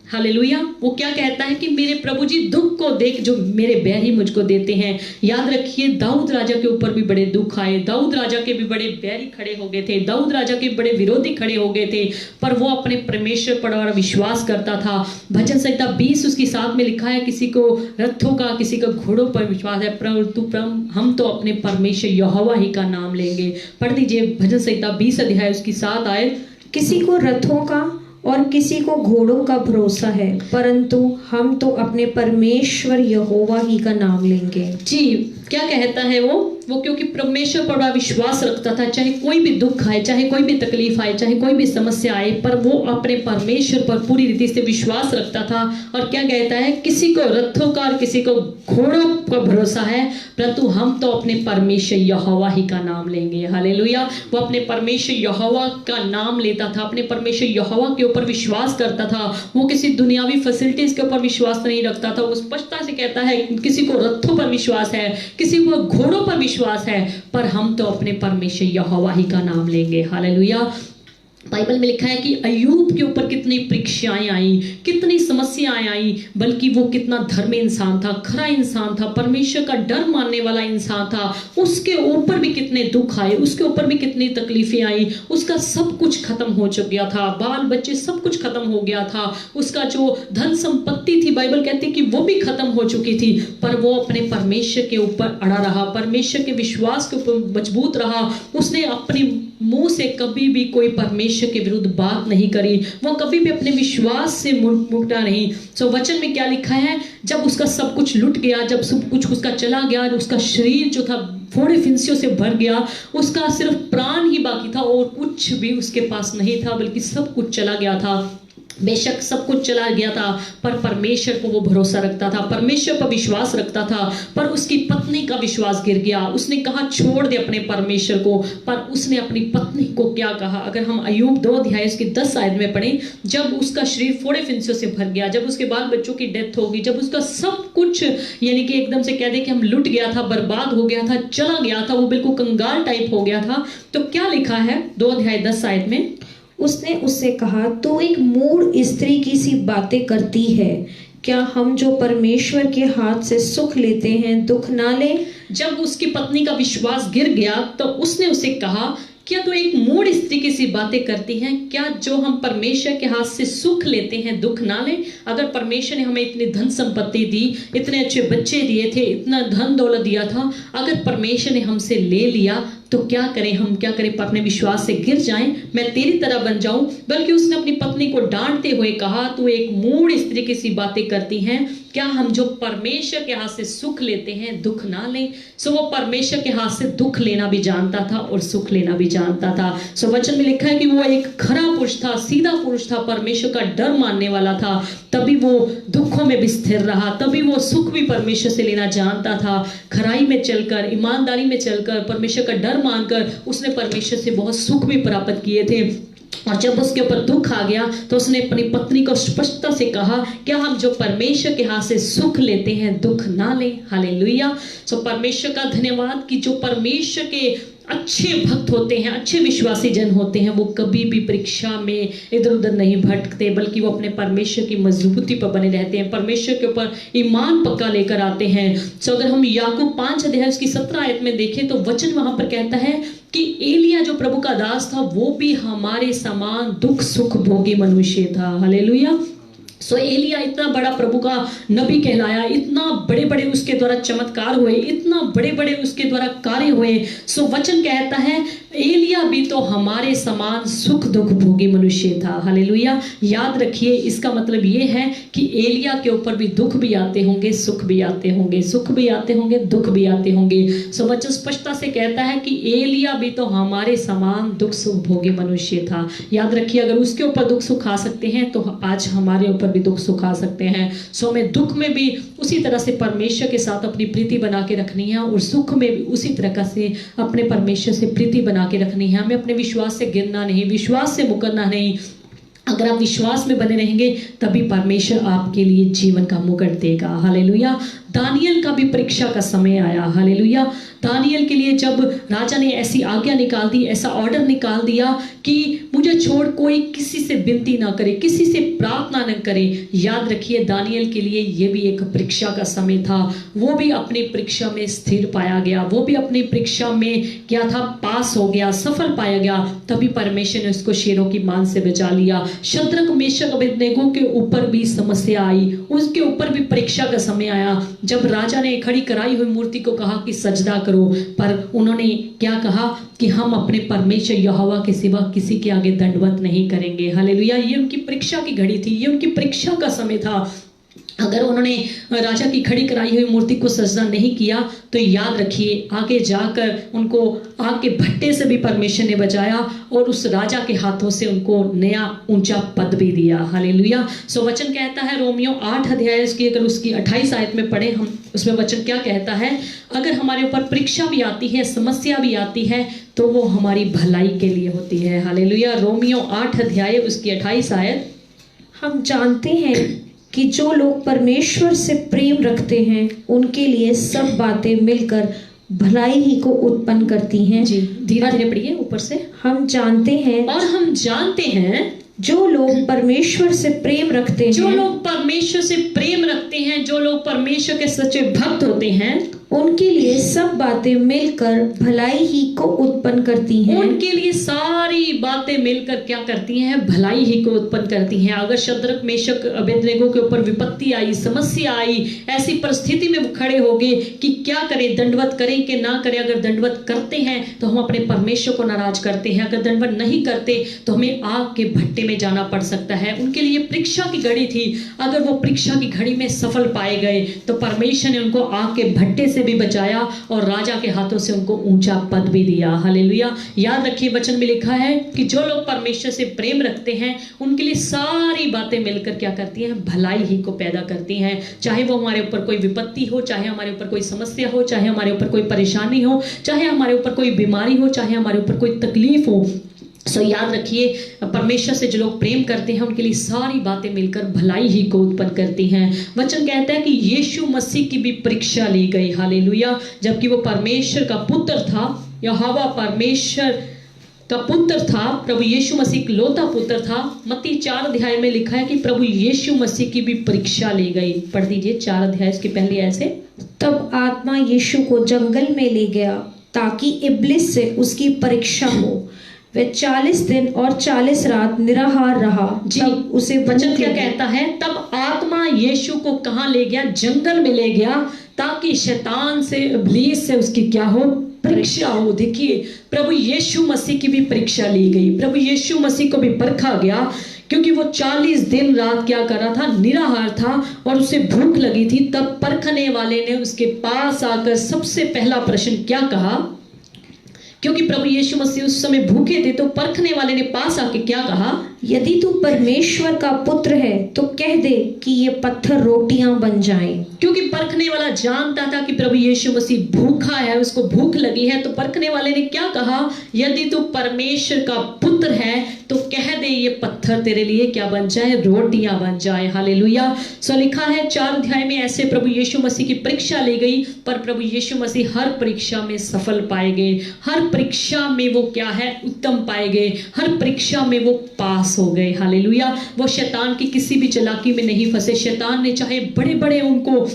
[SPEAKER 1] हालेलुया। वो क्या कहता है कि मेरे प्रभु जी दुख को देख जो मेरे बैरी मुझको देते हैं। याद रखिए दाऊद राजा के ऊपर भी बड़े दुख आए, दाऊद राजा के भी बड़े बैरी खड़े हो गए थे, दाऊद राजा के बड़े विरोधी खड़े हो गए थे, पर वो अपने परमेश्वर पर विश्वास करता था। भजन संहिता 20 उसकी 7 में लिखा है, किसी को रथों का किसी का घोड़ों पर विश्वास है, परंतु हम तो अपने परमेश्वर यहोवा ही का नाम लेंगे। पढ़ दीजिए भजन संहिता 20 अध्याय उसकी 7 आयत।
[SPEAKER 4] किसी को रथों का और किसी को घोड़ों का भरोसा है, परंतु हम तो अपने परमेश्वर यहोवा ही का नाम लेंगे।
[SPEAKER 1] जी क्या कहता है वो क्योंकि परमेश्वर पर बड़ा विश्वास रखता था, चाहे कोई भी दुख आए, चाहे कोई भी तकलीफ आए, चाहे कोई भी समस्या आए, पर वो अपने परमेश्वर पर पूरी रीति से विश्वास रखता था। और क्या कहता है, किसी को रथों का और किसी को घोड़ों का भरोसा है, परंतु हम तो अपने परमेश्वर यहोवा ही का नाम लेंगे। हालेलुया। वो अपने परमेश्वर यहोवा का नाम लेता था, अपने परमेश्वर यहोवा के ऊपर विश्वास करता था। वो किसी दुनियावी फैसिलिटीज के ऊपर विश्वास नहीं रखता था। वो स्पष्टता से कहता है, किसी को रथों पर विश्वास है, किसी को घोड़ों पर विश्वास है, पर हम तो अपने परमेश्वर यहोवा ही का नाम लेंगे। हालेलुया। बाइबल में लिखा है कि अय्यूब के ऊपर कितनी परीक्षाएं आई, कितनी समस्याएं आई, बल्कि वो कितना धर्मी इंसान था, खरा इंसान था, परमेश्वर का डर मानने वाला इंसान था। उसके ऊपर भी कितने दुख आए, उसके ऊपर भी कितनी तकलीफें आई। उसका सब कुछ खत्म हो चुका था, बाल बच्चे सब कुछ खत्म हो गया था। उसका जो धन संपत्ति थी, बाइबल कहती कि वो भी खत्म हो चुकी थी, पर वो अपने परमेश्वर के ऊपर अड़ा रहा, परमेश्वर के विश्वास के ऊपर मजबूत रहा। उसने अपनी मुंह से कभी भी कोई परमेश्वर के विरुद्ध बात नहीं करी, वो कभी भी अपने विश्वास से मुकरा नहीं। सो वचन में क्या लिखा है, जब उसका सब कुछ लुट गया, जब सब कुछ उसका चला गया, उसका शरीर जो था फोड़े फिंसियों से भर गया, उसका सिर्फ प्राण ही बाकी था और कुछ भी उसके पास नहीं था, बल्कि सब कुछ चला गया था। बेशक सब कुछ चला गया था, पर परमेश्वर को वो भरोसा रखता था, परमेश्वर पर विश्वास रखता था। पर उसकी पत्नी का विश्वास गिर गया। उसने कहा छोड़ दे अपने परमेश्वर को, पर उसने अपनी पत्नी को क्या कहा, अगर हम अय्यूब 2 अध्याय उसकी 10 आयत में पढ़ें, जब उसका शरीर फोड़े फिंसियों से भर गया, जब उसके बाल बच्चों की डेथ होगी, जब उसका सब कुछ यानी कि एकदम से कह दे कि हम लुट गया था, बर्बाद हो गया था, चला गया था, वो बिल्कुल कंगाल टाइप हो गया था, तो क्या लिखा है 2 अध्याय 10 आयत में,
[SPEAKER 4] उसने उससे कहा, तू एक मूढ़ स्त्री की सी बातें करती है, क्या हम जो परमेश्वर के हाथ से सुख लेते हैं दुख ना ले।
[SPEAKER 1] जब उसकी पत्नी का विश्वास गिर गया तो उसने उसे कहा, क्या तो एक मूढ़ स्त्री की सी बातें करती हैं, क्या जो हम परमेश्वर के हाथ से सुख लेते हैं दुख ना ले। अगर परमेश्वर ने हमें इतनी धन संपत्ति दी, इतने अच्छे बच्चे दिए थे, इतना धन दौलत दिया था, अगर परमेश्वर ने हमसे ले लिया तो क्या करें, हम क्या करें, अपने विश्वास से गिर जाएं, मैं तेरी तरह बन जाऊं। बल्कि उसने अपनी पत्नी को डांटते हुए कहा, तू एक मूढ़ स्त्री की सी बातें करती हैं, क्या हम जो परमेश्वर के हाथ से सुख लेते हैं दुख ना लें। सो वो परमेश्वर के हाथ से दुख लेना भी जानता था और सुख लेना भी जानता था। सो वचन में लिखा है कि वो एक खरा पुरुष था, सीधा पुरुष था, परमेश्वर का डर मानने वाला था, तभी वो दुखों में भी स्थिर रहा, तभी वो सुख भी परमेश्वर से लेना जानता था। खराई में चलकर, ईमानदारी में चलकर, परमेश्वर का डर मानकर उसने परमेश्वर से बहुत सुख भी प्राप्त किए थे। और जब उसके ऊपर दुख आ गया तो उसने अपनी पत्नी को स्पष्टता से कहा, क्या हम जो परमेश्वर के हाथ से सुख लेते हैं दुख ना लें। हालेलुया। सो परमेश्वर का धन्यवाद कि जो परमेश्वर के अच्छे भक्त होते हैं, अच्छे विश्वासी जन होते हैं, वो कभी भी परीक्षा में इधर उधर नहीं भटकते, बल्कि वो अपने परमेश्वर की मजबूती पर बने रहते हैं, परमेश्वर के ऊपर ईमान पक्का लेकर आते हैं। सो अगर हम याकूब 5 अध्याय उसकी 17 आयत में देखें तो वचन वहां पर कहता है कि एलिया जो प्रभु का दास था वो भी हमारे समान दुख सुख भोगी मनुष्य था। हालेलुया। सो एलिया इतना बड़ा प्रभु का नबी कहलाया, इतना बड़े बड़े उसके द्वारा चमत्कार हुए, इतना बड़े बड़े उसके द्वारा कार्य हुए। सो वचन कहता है एलिया भी तो हमारे समान सुख दुख भोगी मनुष्य था। हालेलुया। याद रखिए, इसका मतलब ये है कि एलिया के ऊपर भी दुख भी आते होंगे, सुख भी आते होंगे, सुख भी आते होंगे, दुख भी आते होंगे। सो वचन स्पष्टता से कहता है कि एलिया भी तो हमारे समान दुख सुख भोगी मनुष्य था। याद रखिए, अगर उसके ऊपर दुख सुख आ सकते हैं तो आज हमारे ऊपर भी दुख सुख आ सकते हैं। सो हमें दुख में भी उसी तरह से परमेश्वर के साथ अपनी प्रीति बना के रखनी है और सुख में भी उसी तरह से अपने परमेश्वर से प्रीति बना के रखनी है। हमें अपने विश्वास से गिरना नहीं, विश्वास से मुकरना नहीं। अगर आप विश्वास में बने रहेंगे तभी परमेश्वर आपके लिए जीवन का मुकुट देगा। हालेलुया। दानियल का भी परीक्षा का समय आया। हालेलुया। दानियल के लिए जब राजा ने ऐसी आज्ञा निकाल दी, ऐसा ऑर्डर निकाल दिया कि मुझे छोड़ कोई किसी से विनती ना करे, किसी से प्रार्थना न करे। याद रखिए, दानियल के लिए ये भी एक परीक्षा का समय था। वो भी अपनी परीक्षा में स्थिर पाया गया, वो भी अपनी परीक्षा में क्या था, पास हो गया, सफल पाया गया। तभी परमेश्वर ने उसको शेरों की मान से बचा लिया। शद्रक मेशक अबेदनेगो के ऊपर भी समस्या आई, उसके ऊपर भी परीक्षा का समय आया। जब राजा ने खड़ी कराई हुई मूर्ति को कहा कि सजदा करो, पर उन्होंने क्या कहा कि हम अपने परमेश्वर यहोवा के सिवा किसी के आगे दंडवत नहीं करेंगे। हालेलुया। ये उनकी परीक्षा की घड़ी थी, ये उनकी परीक्षा का समय था। अगर उन्होंने राजा की खड़ी कराई हुई मूर्ति को सजदा नहीं किया तो याद रखिए आगे जाकर उनको आग के भट्टे से भी परमेश्वर ने बचाया और उस राजा के हाथों से उनको नया ऊंचा पद भी दिया। हालेलुया। सो वचन कहता है रोमियो 8 अध्याय उसकी अगर उसकी 28 आयत में पढ़े हम, उसमें वचन क्या कहता है, अगर हमारे ऊपर परीक्षा भी आती है, समस्या भी आती है, तो वो हमारी भलाई के लिए होती है। हालेलुया। रोमियो 8 अध्याय उसकी 28 आयत।
[SPEAKER 4] हम जानते हैं कि जो लोग परमेश्वर से प्रेम रखते हैं उनके लिए सब बातें मिलकर भलाई ही को उत्पन्न करती हैं।
[SPEAKER 1] जी धीरे धीरे पढ़िए ऊपर से।
[SPEAKER 4] हम जानते हैं
[SPEAKER 1] और हम जानते हैं
[SPEAKER 4] जो लोग परमेश्वर से प्रेम रखते हैं,
[SPEAKER 1] जो लोग परमेश्वर से प्रेम रखते हैं, जो लोग परमेश्वर के सच्चे भक्त होते हैं,
[SPEAKER 4] उनके लिए सब बातें मिलकर भलाई ही को उत्पन्न करती हैं।
[SPEAKER 1] उनके लिए सारी बातें मिलकर क्या करती हैं, भलाई ही को उत्पन्न करती हैं। अगर शद्रक मेशक अबेदनेगो के ऊपर विपत्ति आई, समस्या आई, ऐसी परिस्थिति में वो खड़े हो गए कि क्या करें, दंडवत करें कि ना करें। अगर दंडवत करते हैं तो हम अपने परमेश्वर को नाराज करते हैं, अगर दंडवत नहीं करते तो हमें आग के भट्टे में जाना पड़ सकता है। उनके लिए परीक्षा की घड़ी थी, अगर वो परीक्षा की घड़ी में सफल पाए गए तो परमेश्वर ने उनको आग के भट्टे से भी बचाया और राजा के हाथों से उनको ऊंचा पद भी दिया। हालेलुया। याद रखिए वचन में लिखा है कि जो लोग परमेश्वर से प्रेम रखते हैं उनके लिए सारी बातें मिलकर क्या करती हैं, भलाई ही को पैदा करती हैं। चाहे वो हमारे ऊपर कोई विपत्ति हो, चाहे हमारे ऊपर कोई समस्या हो, चाहे हमारे ऊपर कोई परेशानी हो, चाहे हमारे ऊपर कोई बीमारी हो, चाहे हमारे ऊपर कोई तकलीफ हो। सो याद रखिए परमेश्वर से जो लोग प्रेम करते हैं उनके लिए सारी बातें मिलकर भलाई ही को उत्पन्न करती हैं। वचन कहता है कि यीशु मसीह की भी परीक्षा ली गई। हालेलुया। जबकि वो परमेश्वर का पुत्र था, यहोवा परमेश्वर का पुत्र था, प्रभु यीशु मसीह इकलौता पुत्र था। मत्ती 4 अध्याय में लिखा है कि प्रभु यीशु मसीह की भी परीक्षा ली गई। पढ़ दीजिए 4 अध्याय इसकी पहली ऐसे।
[SPEAKER 4] तब आत्मा यीशु को जंगल में ले गया ताकि इब्लिस से उसकी परीक्षा हो। वह 40 दिन और 40 रात निराहार रहा।
[SPEAKER 1] जी
[SPEAKER 4] तब उसे
[SPEAKER 1] वचन क्या कहता है, तब आत्मा यीशु को कहाँ ले गया, जंगल में ले गया ताकि शैतान से, इब्लीस से उसकी क्या हो, परीक्षा हो। देखिए प्रभु यीशु मसीह की भी परीक्षा ली गई, प्रभु यीशु मसीह को भी परखा गया क्योंकि वो 40 दिन रात क्या कर रहा था, निराहार था और उसे भूख लगी थी। तब परखने वाले ने उसके पास आकर सबसे पहला प्रश्न क्या कहा, क्योंकि प्रभु यीशु मसीह उस समय भूखे थे, तो परखने वाले ने पास आके क्या कहा,
[SPEAKER 4] यदि तू परमेश्वर का पुत्र है तो कह दे कि ये पत्थर रोटियां बन जाएं।
[SPEAKER 1] क्योंकि परखने वाला जानता था कि प्रभु यीशु मसीह भूखा है, उसको भूख लगी है। तो परखने वाले ने क्या कहा, यदि तू परमेश्वर का पुत्र है तो कह दे ये पत्थर तेरे लिए क्या बन जाए, रोटियां बन जाए। हालेलुया। सो लिखा है 4 अध्याय में ऐसे प्रभु यीशु मसीह की परीक्षा ली गई, पर प्रभु यीशु मसीह हर परीक्षा में सफल पाए गए, हर परीक्षा में वो क्या है, उत्तम पाए गए, हर परीक्षा में वो पास हो गए। हालेलुया। वो शैतान की किसी भी चालाकी में नहीं फंसे। शैतान ने चाहे बड़े बड़े उनको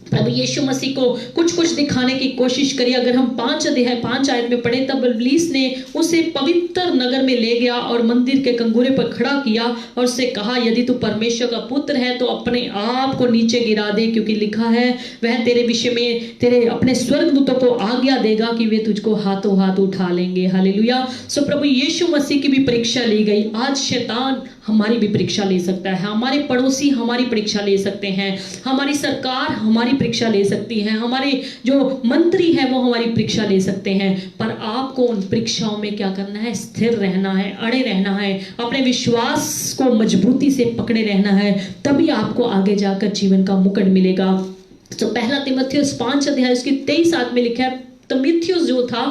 [SPEAKER 1] प्रभु यीशु मसीह को कुछ कुछ दिखाने की कोशिश करी। अगर हम 5 अध्याय 5 आयत में पढ़े, तब इब्लीस ने उसे पवित्र नगर में ले गया और मंदिर के कंगूरे पर खड़ा किया और उससे कहा, यदि तू परमेश्वर का पुत्र है तो अपने आप को नीचे गिरा दे, क्योंकि लिखा है वह तेरे विषय में तेरे अपने स्वर्गदूतों को आज्ञा देगा कि वे तुझको हाथों हाथ उठा लेंगे। हालेलुया। सो प्रभु यीशु मसीह की भी परीक्षा ली गई। आज शैतान हमारी भी परीक्षा ले सकता है, हमारे पड़ोसी हमारी परीक्षा ले सकते हैं, हमारी सरकार हमारी परीक्षा ले सकती है, हमारे जो मंत्री हैं वो हमारी परीक्षा ले सकते हैं। पर आपको उन परीक्षाओं में क्या करना है, स्थिर रहना है, अड़े रहना है, अपने विश्वास को मजबूती से पकड़े रहना है, तभी आपको आगे जाकर जीवन का मुकुट मिलेगा। तो पहला तीमुथियुस 5 अध्याय उसकी 23 आयत में लिखा है, तीमुथियुस जो था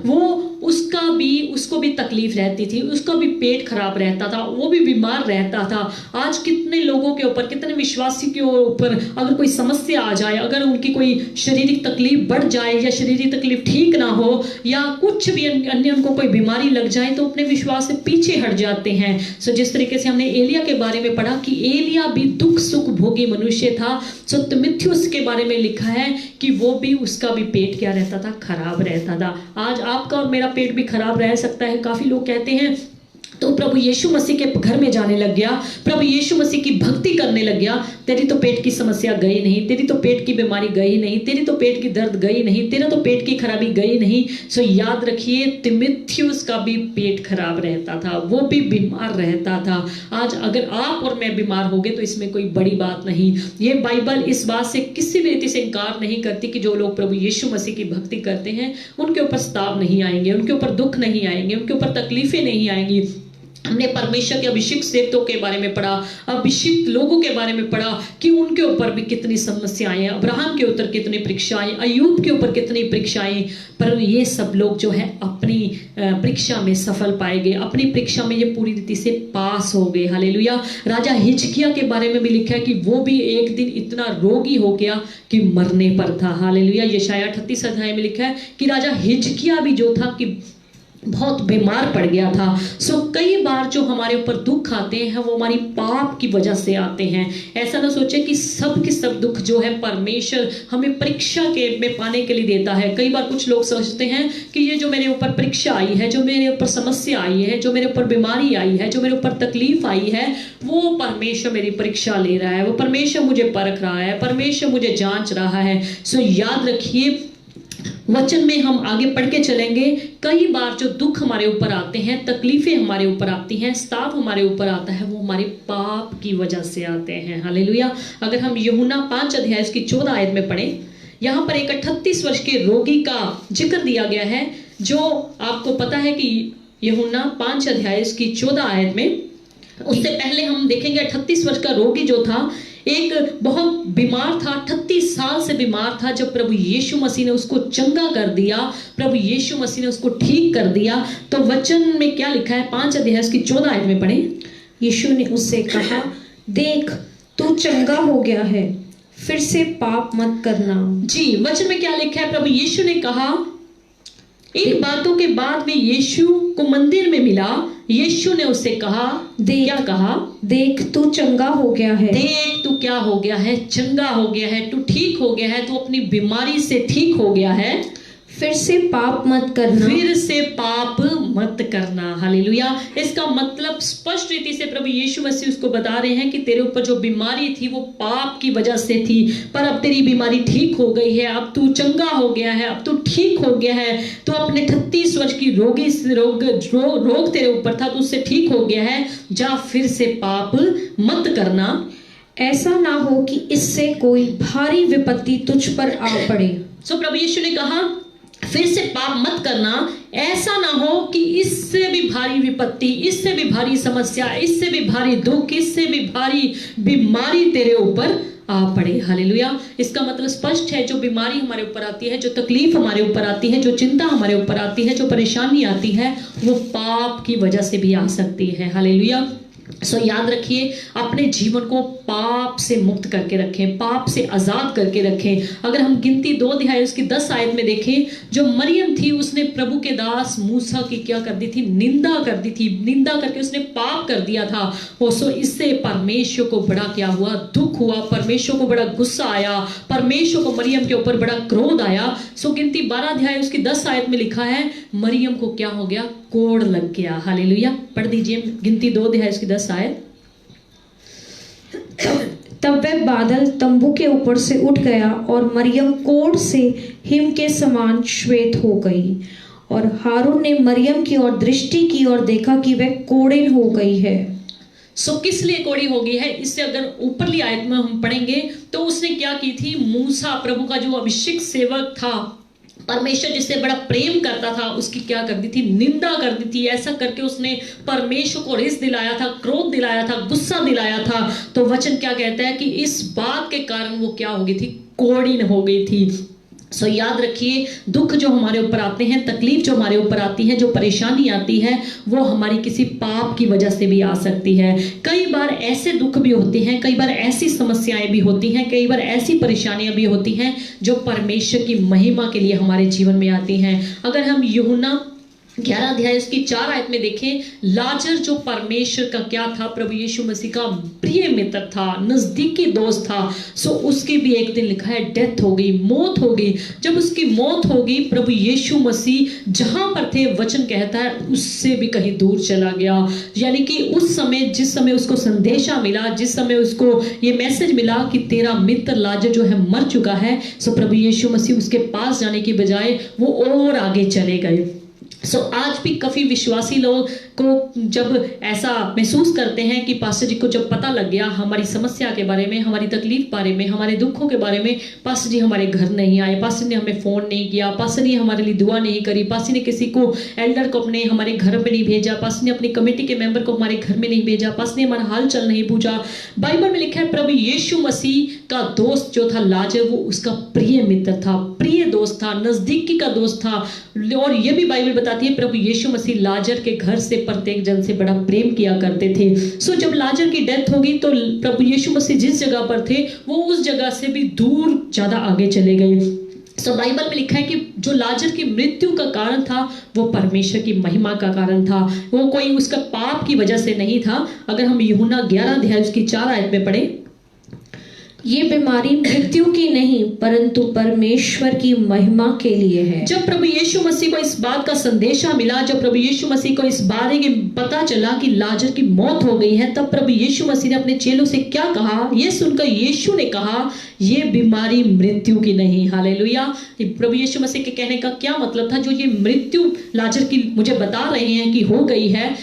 [SPEAKER 1] वो उसको भी तकलीफ रहती थी, उसका भी पेट खराब रहता था, वो भी बीमार रहता था। आज कितने लोगों के ऊपर, कितने विश्वासी के ऊपर अगर कोई समस्या आ जाए, अगर उनकी कोई शारीरिक तकलीफ बढ़ जाए या शारीरिक तकलीफ ठीक ना हो या कुछ भी अन्य उनको कोई बीमारी लग जाए तो अपने विश्वास से पीछे हट जाते हैं। सो जिस तरीके से हमने एलिया के बारे में पढ़ा कि एलिया भी दुख सुख भोगी मनुष्य था, सो तीमुथियुस के बारे में लिखा है कि वो भी, उसका भी पेट क्या रहता था, खराब रहता था। आज आपका और मेरा पेट भी खराब रह सकता है। काफी लोग कहते हैं तो प्रभु यीशु मसीह के घर में जाने लग गया, प्रभु यीशु मसीह की भक्ति करने लग गया। तेरी तो पेट की समस्या गई नहीं, तेरी तो पेट की बीमारी गई नहीं, तेरी तो पेट की दर्द गई नहीं, तेरा तो पेट की खराबी गई नहीं। सो याद रखिए, तिमुथियुस का भी पेट खराब रहता था, वो भी बीमार रहता था। आज अगर आप और मैं बीमार हो गए तो इसमें कोई बड़ी बात नहीं। ये बाइबल इस बात से किसी भी रीति से इनकार नहीं करती कि जो लोग प्रभु यीशु मसीह की भक्ति करते हैं उनके ऊपर स्ताव नहीं आएंगे, उनके ऊपर दुख नहीं आएंगे, उनके ऊपर तकलीफें नहीं आएंगी। हमने परमेश्वर के अभिषिक्त सेवकों के बारे में पढ़ा, अभिषिक्त लोगों के बारे में पढ़ा कि उनके ऊपर भी कितनी समस्याएं, अब्राहम के ऊपर कितनी परीक्षाएं, अय्यूब के ऊपर कितनी परीक्षाएं, पर ये सब लोग जो है अपनी परीक्षा में सफल पाए गए, अपनी परीक्षा में ये पूरी रीति से पास हो गए। हालेलुया। राजा हिजकिया के बारे में भी लिखा है कि वो भी एक दिन इतना रोगी हो गया कि मरने पर था। हालेलुया। यशायाह 38 अध्याय में लिखा है कि राजा हिजकिया भी जो था कि बहुत बीमार पड़ गया था। सो कई बार जो हमारे ऊपर दुख आते हैं वो हमारी पाप की वजह से आते हैं। ऐसा ना सोचे कि सब के सब दुख जो है परमेश्वर हमें परीक्षा के में पाने के लिए देता है। कई बार कुछ लोग सोचते हैं कि ये जो मेरे ऊपर परीक्षा आई है, जो मेरे ऊपर समस्या आई है, जो मेरे ऊपर बीमारी आई है, जो मेरे ऊपर तकलीफ आई है, वो परमेश्वर मेरी परीक्षा ले रहा है, वो परमेश्वर मुझे परख रहा है, परमेश्वर मुझे जांच रहा है। सो याद रखिए, वचन में हम आगे पढ़ के चलेंगे। कई बार जो दुख हमारे ऊपर आते हैं, तकलीफें हमारे ऊपर आती हैं, स्ताव हमारे ऊपर आता है, वो हमारे पाप की वजह से आते हैं। हालेलुया। अगर हम यूहन्ना 5 अध्याय इसकी 14 आयत में पढ़ें, यहाँ पर एक 38 वर्ष के रोगी का जिक्र दिया गया है, जो आपको पता है कि यूहन्ना 5 अध्याय इसकी 14 आयत में, उससे पहले हम देखेंगे 38 वर्ष का रोगी जो था, एक बहुत बीमार था, 38 साल से बीमार था। जब प्रभु यीशु मसीह ने उसको चंगा कर दिया, प्रभु यीशु मसीह ने उसको ठीक कर दिया, तो वचन में क्या लिखा है, 5 अध्याय इसकी 14 आयत में पढ़ें।
[SPEAKER 4] यीशु ने उससे कहा, देख तू चंगा हो गया है, फिर से पाप मत करना।
[SPEAKER 1] जी, वचन में क्या लिखा है, प्रभु यीशु ने कहा, इन बातों के बाद वे यीशु को मंदिर में मिला। यीशु ने उससे कहा, क्या कहा,
[SPEAKER 4] देख तू चंगा हो गया है।
[SPEAKER 1] देख तू क्या हो गया है, चंगा हो गया है, तू ठीक हो गया है, तू अपनी बीमारी से ठीक हो गया है,
[SPEAKER 4] फिर से पाप मत करना।
[SPEAKER 1] फिर से पाप मत करना। हालेलुया। इसका मतलब स्पष्ट रीति से प्रभु यीशु मसीह उसको बता रहे हैं कि तेरे ऊपर जो बीमारी थी वो पाप की वजह से थी, पर अब तेरी बीमारी ठीक हो गई है, अब तू चंगा हो गया है, अब तू ठीक हो गया है, तो अपने 38 वर्ष की रोग तेरे ऊपर था, तो उससे ठीक हो गया है, जा फिर से पाप मत करना।
[SPEAKER 4] ऐसा ना हो कि इससे कोई भारी विपत्ति तुझ पर आ पड़े।
[SPEAKER 1] सो प्रभु यीशु ने कहा, फिर से पाप मत करना, ऐसा ना हो कि इससे भी भारी विपत्ति, इससे भी भारी समस्या, इससे भी भारी दुख, इससे भी भारी बीमारी तेरे ऊपर आ पड़े। हालेलुया। इसका मतलब स्पष्ट है, जो बीमारी हमारे ऊपर आती है, जो तकलीफ हमारे ऊपर आती है, जो चिंता हमारे ऊपर आती है, जो परेशानी आती है, वो पाप की वजह से भी आ सकती है। हालेलुया। सो याद रखिए, अपने जीवन को पाप से मुक्त करके रखें, पाप से आजाद करके रखें। अगर हम गिनती 2 अध्याय उसकी 10 आयत में देखें, जो मरियम थी उसने प्रभु के दास मूसा की क्या कर दी थी, निंदा कर दी थी, निंदा करके उसने पाप कर दिया था। सो इससे परमेश्वर को बड़ा क्या हुआ, दुख हुआ, परमेश्वर को बड़ा गुस्सा आया, परमेश्वर को मरियम के ऊपर बड़ा क्रोध आया। सो गिनती 12 अध्याय उसकी 10 आयत में लिखा है, मरियम को क्या हो गया, कोड़ लग गया। हालेलुया। पढ़ दीजिए गिनती 2 अध्याय उसकी 10 आयत।
[SPEAKER 4] तब वह बादल तंबू के ऊपर से उठ गया और मरियम कोढ़ से हिम के समान श्वेत हो गई, और हारून ने मरियम की ओर दृष्टि की और देखा कि वह कोढ़िन हो गई है।
[SPEAKER 1] सो किस लिए कोड़ी हो गई है, इससे अगर ऊपरली आयत में हम पढ़ेंगे तो उसने क्या की थी, मूसा प्रभु का जो अभिषिक्त सेवक था, परमेश्वर जिससे बड़ा प्रेम करता था, उसकी क्या कर दी थी, निंदा कर दी थी। ऐसा करके उसने परमेश्वर को रिस दिलाया था, क्रोध दिलाया था, गुस्सा दिलाया था। तो वचन क्या कहता है कि इस बात के कारण वो क्या हो गई थी, कोढ़िन हो गई थी। सो याद रखिए, दुख जो हमारे ऊपर आते हैं, तकलीफ जो हमारे ऊपर आती है, जो परेशानी आती है, वो हमारी किसी पाप की वजह से भी आ सकती है। कई बार ऐसे दुख भी होते हैं, कई बार ऐसी समस्याएं भी होती हैं, कई बार ऐसी परेशानियां भी होती हैं जो परमेश्वर की महिमा के लिए हमारे जीवन में आती हैं। अगर हम यूहन्ना 11 अध्याय उसकी 4 आयत में देखें, लाजर जो परमेश्वर का क्या था, प्रभु यीशु मसीह का प्रिय मित्र था, नजदीकी दोस्त था। सो उसकी भी एक दिन लिखा है डेथ हो गई, मौत हो गई। जब उसकी मौत हो गई, प्रभु यीशु मसीह जहां पर थे, वचन कहता है उससे भी कहीं दूर चला गया। यानी कि उस समय, जिस समय उसको संदेशा मिला, जिस समय उसको ये मैसेज मिला कि तेरा मित्र लाजर जो है मर चुका है, सो प्रभु यीशु मसीह उसके पास जाने की बजाय वो और आगे चले गए। आज भी काफी विश्वासी लोग को जब ऐसा महसूस करते हैं कि पास्टर जी को जब पता लग गया हमारी समस्या के बारे में, हमारी तकलीफ बारे में, हमारे दुखों के बारे में, पास्टर जी हमारे घर नहीं आए, पास्टर ने हमें फोन नहीं किया, पास्टर ने हमारे लिए दुआ नहीं करी, पास्टर ने किसी को एल्डर को अपने हमारे घर में नहीं भेजा, पास्टर ने अपनी कमेटी के मेंबर को हमारे घर में नहीं भेजा, पास्टर ने हमारा हाल चाल नहीं पूछा। बाइबल में लिखा है प्रभु यीशु मसीह का दोस्त जो था लाजर, वो उसका प्रिय मित्र था, प्रिय दोस्त था, नजदीकी का दोस्त था। और ये भी बाइबल बताती है प्रभु यीशु मसीह लाजर के घर से प्रत्येक जन से बड़ा प्रेम किया करते थे। जब लाजर की डेथ होगी तो प्रभु यीशु मसीह जिस जगह पर थे वो उस जगह से भी दूर ज्यादा आगे चले गए। बाइबल में लिखा है कि जो लाजर की मृत्यु का कारण था वो परमेश्वर की महिमा का कारण था, वो कोई उसका पाप की वजह से नहीं था। अगर हम यूहन्ना 11 अध्याय उसकी 4 आयत में पढ़े,
[SPEAKER 4] ये बीमारी मृत्यु की नहीं परंतु परमेश्वर की महिमा के लिए है।
[SPEAKER 1] जब प्रभु यीशु मसीह को इस बात का संदेशा मिला, जब प्रभु यीशु मसीह को इस बारे में पता चला कि लाजर की मौत हो गई है, तब प्रभु यीशु मसीह ने अपने चेलों से क्या कहा, ये सुनकर यीशु ने कहा ये बीमारी मृत्यु की नहीं। हालेलुया। प्रभु यीशु मसीह के कहने का क्या मतलब था, जो ये मृत्यु लाजर की मुझे बता रहे हैं कि हो गई है,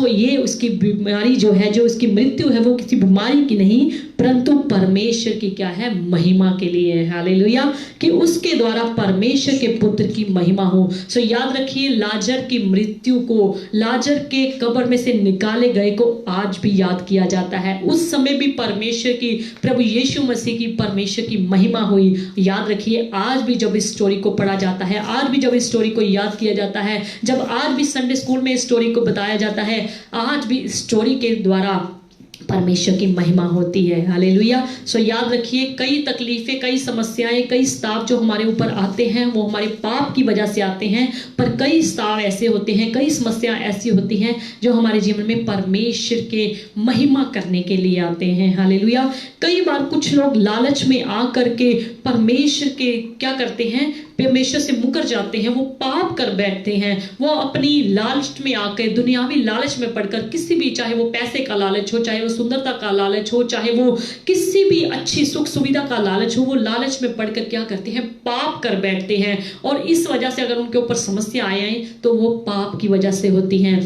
[SPEAKER 1] ये उसकी बीमारी जो है, जो उसकी मृत्यु है, वो किसी बीमारी की नहीं परंतु परमेश्वर की क्या है, महिमा के लिए है। हालेलुया। कि उसके द्वारा परमेश्वर के पुत्र की महिमा हो। याद रखिए, लाजर की मृत्यु को, लाजर के कब्र में से निकाले गए को आज भी याद किया जाता है। उस समय भी परमेश्वर की, प्रभु यीशु मसीह की, परमेश्वर की महिमा हुई। याद रखिए, आज भी जब इस स्टोरी को पढ़ा जाता है, आज भी जब इस स्टोरी को याद किया जाता है, जब आज भी संडे स्कूल में इस स्टोरी को बताया जाता है, आज भी इस स्टोरी के द्वारा परमेश्वर की महिमा होती है। हालेलुया। याद रखिए, कई तकलीफें, कई समस्याएं, कई स्ताव जो हमारे ऊपर आते हैं वो हमारे पाप की वजह से आते हैं, पर कई स्ताव ऐसे होते हैं, कई समस्याएं ऐसी होती हैं जो हमारे जीवन में परमेश्वर के महिमा करने के लिए आते हैं। हालेलुया। कई बार कुछ लोग लालच में आकर के परमेश्वर के क्या करते हैं, परमेश्वर से मुकर जाते हैं, वो पाप कर बैठते हैं। वो अपनी लालच में आकर, दुनियावी लालच में पड़कर, किसी भी, चाहे वो पैसे का लालच हो, चाहे वो सुंदरता का लालच हो, चाहे वो किसी भी अच्छी सुख सुविधा का लालच हो, वो लालच में पड़कर क्या करते हैं, पाप कर बैठते हैं। और इस वजह से अगर उनके ऊपर समस्या आए तो वो पाप की वजह से होती हैं।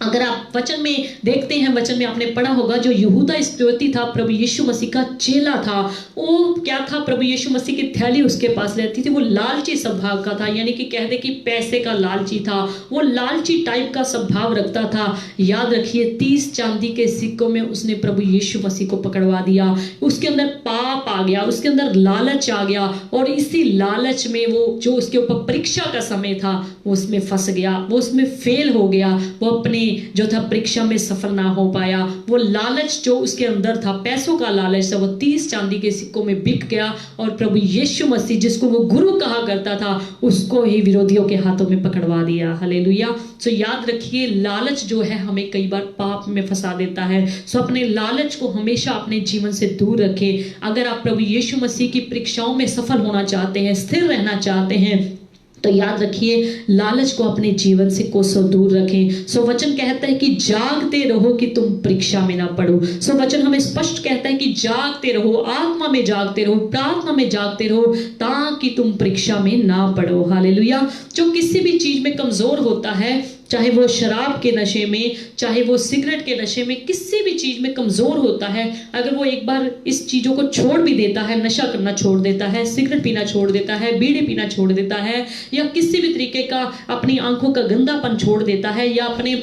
[SPEAKER 1] अगर आप वचन में देखते हैं, वचन में आपने पढ़ा होगा, जो यहूदा इस्करियोती था, प्रभु यीशु मसीह का चेला था, वो क्या था, प्रभु यीशु मसीह की थैली उसके पास रहती थी, वो लालची स्वभाव का था, यानी कि कहते कि पैसे का लालची था, वो लालची टाइप का स्वभाव रखता था। याद रखिए, 30 चांदी के सिक्कों में उसने प्रभु यीशु मसीह को पकड़वा दिया। उसके अंदर पाप आ गया, उसके अंदर लालच आ गया, और इसी लालच में वो जो उसके ऊपर परीक्षा का समय था वो उसमें फंस गया, वो उसमें फेल हो गया, वो अपने जो था परीक्षा में सफल ना हो पाया। वो लालच जो उसके अंदर था, पैसों का लालच था, वो 30 चांदी के सिक्कों में बिक गया, और प्रभु यीशु मसीह जिसको वो गुरु कहा करता था, उसको ही विरोधियों के हाथों में पकड़वा दिया। हालेलुया। याद रखिए, लालच जो है हमें कई बार पाप में फंसा देता है। अपने लालच को हमेशा अपने जीवन से दूर रखें। अगर आप प्रभु यीशु मसीह की परीक्षाओं में सफल होना चाहते हैं, स्थिर रहना चाहते हैं, तो याद रखिए, लालच को अपने जीवन से कोसों दूर रखें। वचन कहता है कि जागते रहो कि तुम परीक्षा में ना पड़ो। वचन हमें स्पष्ट कहता है कि जागते रहो, आत्मा में जागते रहो, प्रार्थना में जागते रहो, ताकि तुम परीक्षा में ना पड़ो। हालेलुया। जो किसी भी चीज में कमजोर होता है, चाहे वो शराब के नशे में, चाहे वो सिगरेट के नशे में, किसी भी चीज में कमजोर होता है, अगर वो एक बार इस चीजों को छोड़ भी देता है, नशा करना छोड़ देता है, सिगरेट पीना छोड़ देता है, बीड़ी पीना छोड़ देता है, या किसी भी तरीके का अपनी आंखों का गंदापन छोड़ देता है, या अपने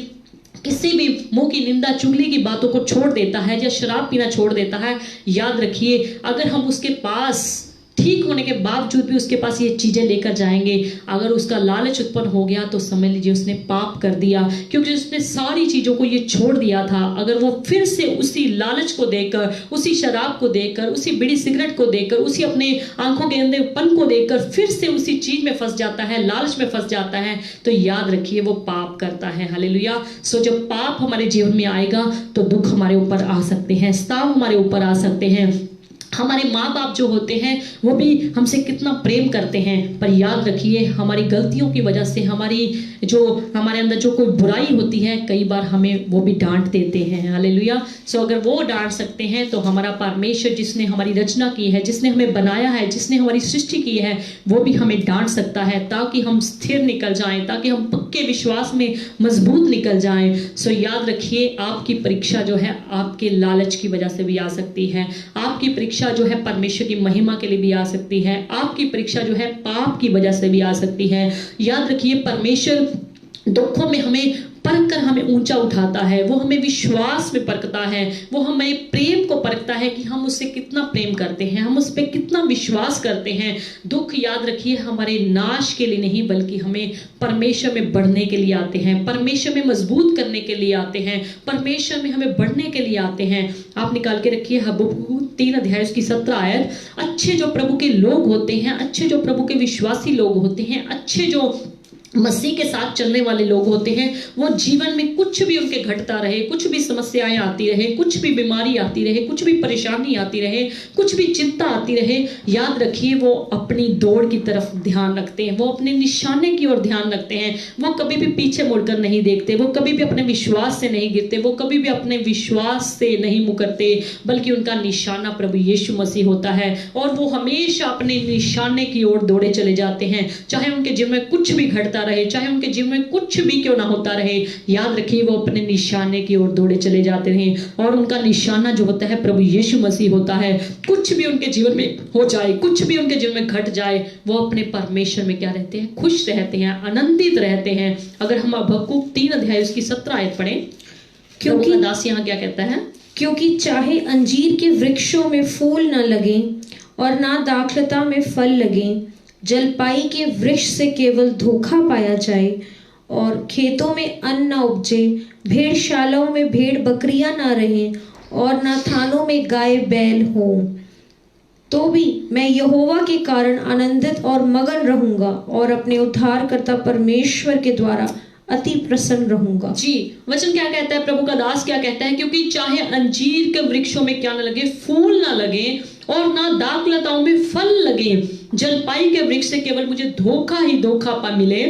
[SPEAKER 1] किसी भी मुंह की निंदा चुगली की बातों को छोड़ देता है, या शराब पीना छोड़ देता है, याद रखिए, अगर हम उसके पास ठीक होने के बावजूद भी उसके पास ये चीजें लेकर जाएंगे। अगर उसका लालच उत्पन्न हो गया तो समझ लीजिए उसने पाप कर दिया, क्योंकि उसने सारी चीजों को ये छोड़ दिया था। अगर वो फिर से उसी लालच को देकर, उसी शराब को देकर, उसी बीड़ी सिगरेट को देकर, उसी अपने आंखों के अंधेपन को देकर फिर से उसी चीज में फंस जाता है, लालच में फंस जाता है, तो याद रखिए वो पाप करता है। हालेलुया। सो जब पाप हमारे जीवन में आएगा तो दुख हमारे ऊपर आ सकते हैं, स्ताव हमारे ऊपर आ सकते हैं। हमारे माँ बाप जो होते हैं वो भी हमसे कितना प्रेम करते हैं, पर याद रखिए हमारी गलतियों की वजह से, हमारे अंदर जो कोई बुराई होती है, कई बार हमें वो भी डांट देते हैं। हालेलुया। सो अगर वो डांट सकते हैं तो हमारा परमेश्वर जिसने हमारी रचना की है, जिसने हमें बनाया है, जिसने हमारी सृष्टि की है, वो भी हमें डांट सकता है, ताकि हम स्थिर निकल जाएं, ताकि हम पक्के विश्वास में मजबूत निकल जाएं। सो याद रखिए आपकी परीक्षा जो है आपके लालच की वजह से भी आ सकती है, आपकी परीक्षा जो है परमेश्वर की महिमा के लिए भी आ सकती है, आपकी परीक्षा जो है पाप की वजह से भी आ सकती है। याद रखिए परमेश्वर दुखों में हमें परख कर हमें ऊंचा उठाता है, वो हमें विश्वास में परखता है, वो हमें प्रेम को परखता है कि हम उससे कितना प्रेम करते हैं, हम उस पर कितना विश्वास करते हैं। दुख याद रखिए हमारे नाश के लिए नहीं, बल्कि हमें परमेश्वर में बढ़ने के लिए आते हैं, परमेश्वर में मजबूत करने के लिए आते हैं, परमेश्वर में हमें बढ़ने के लिए आते हैं। आप निकाल के रखिए हबक्कूक 3 अध्याय की 17 आयत। अच्छे जो प्रभु के लोग होते हैं, अच्छे जो प्रभु के विश्वासी लोग होते हैं, अच्छे जो मसीह के साथ चलने वाले लोग होते हैं, वो जीवन में कुछ भी उनके घटता रहे, कुछ भी समस्याएं आती रहे, कुछ भी बीमारी आती रहे, कुछ भी परेशानी आती रहे, कुछ भी चिंता आती रहे, याद रखिए वो अपनी दौड़ की तरफ ध्यान रखते हैं, वो अपने निशाने की ओर ध्यान रखते हैं। वो कभी भी पीछे मुड़कर नहीं देखते, वो कभी भी अपने विश्वास से नहीं गिरते, वो कभी भी अपने विश्वास से नहीं मुकरते, बल्कि उनका निशाना प्रभु यीशु मसीह होता है, और वो हमेशा अपने निशाने की ओर दौड़े चले जाते हैं। चाहे उनके जीवन में कुछ भी घटता रहे, चाहे उनके जीवन में कुछ भी क्यों ना होता रहे, याद रखिए वो अपने निशाने की ओर दौड़े चले जाते हैं, और उनका निशाना जो होता है प्रभु यीशु मसीह होता है। कुछ भी उनके जीवन में हो जाए, कुछ भी उनके जीवन में घट जाए, वो अपने परमेश्वर में क्या रहते हैं, खुश रहते हैं, आनंदित रहते हैं। अगर हम हबक्कूक 3 अध्याय उसकी 17 आयत पढ़ें, क्योंकि दास यहाँ क्या कहता है,
[SPEAKER 4] क्योंकि चाहे अंजीर के वृक्षों में फूल न लगे और ना दाखलता में फल लगे, जलपाई के वृक्ष से केवल धोखा पाया जाए, और खेतों में अन्न न उपजे, भेड़शालाओं में भेड़ बकरियां ना रहें, और ना थानों में गाय बैल हो, तो भी मैं यहोवा के कारण आनंदित और मगन रहूंगा, और अपने उद्धारकर्ता परमेश्वर के द्वारा अति प्रसन्न रहूंगा।
[SPEAKER 1] जी, वचन क्या कहता है, प्रभु का दास क्या कहता है, क्योंकि चाहे अंजीर के वृक्षों में क्या न लगे, फूल ना लगे, और ना दाखलताओं में फल लगे, जलपाई के वृक्ष से केवल मुझे धोखा ही धोखा पा मिले,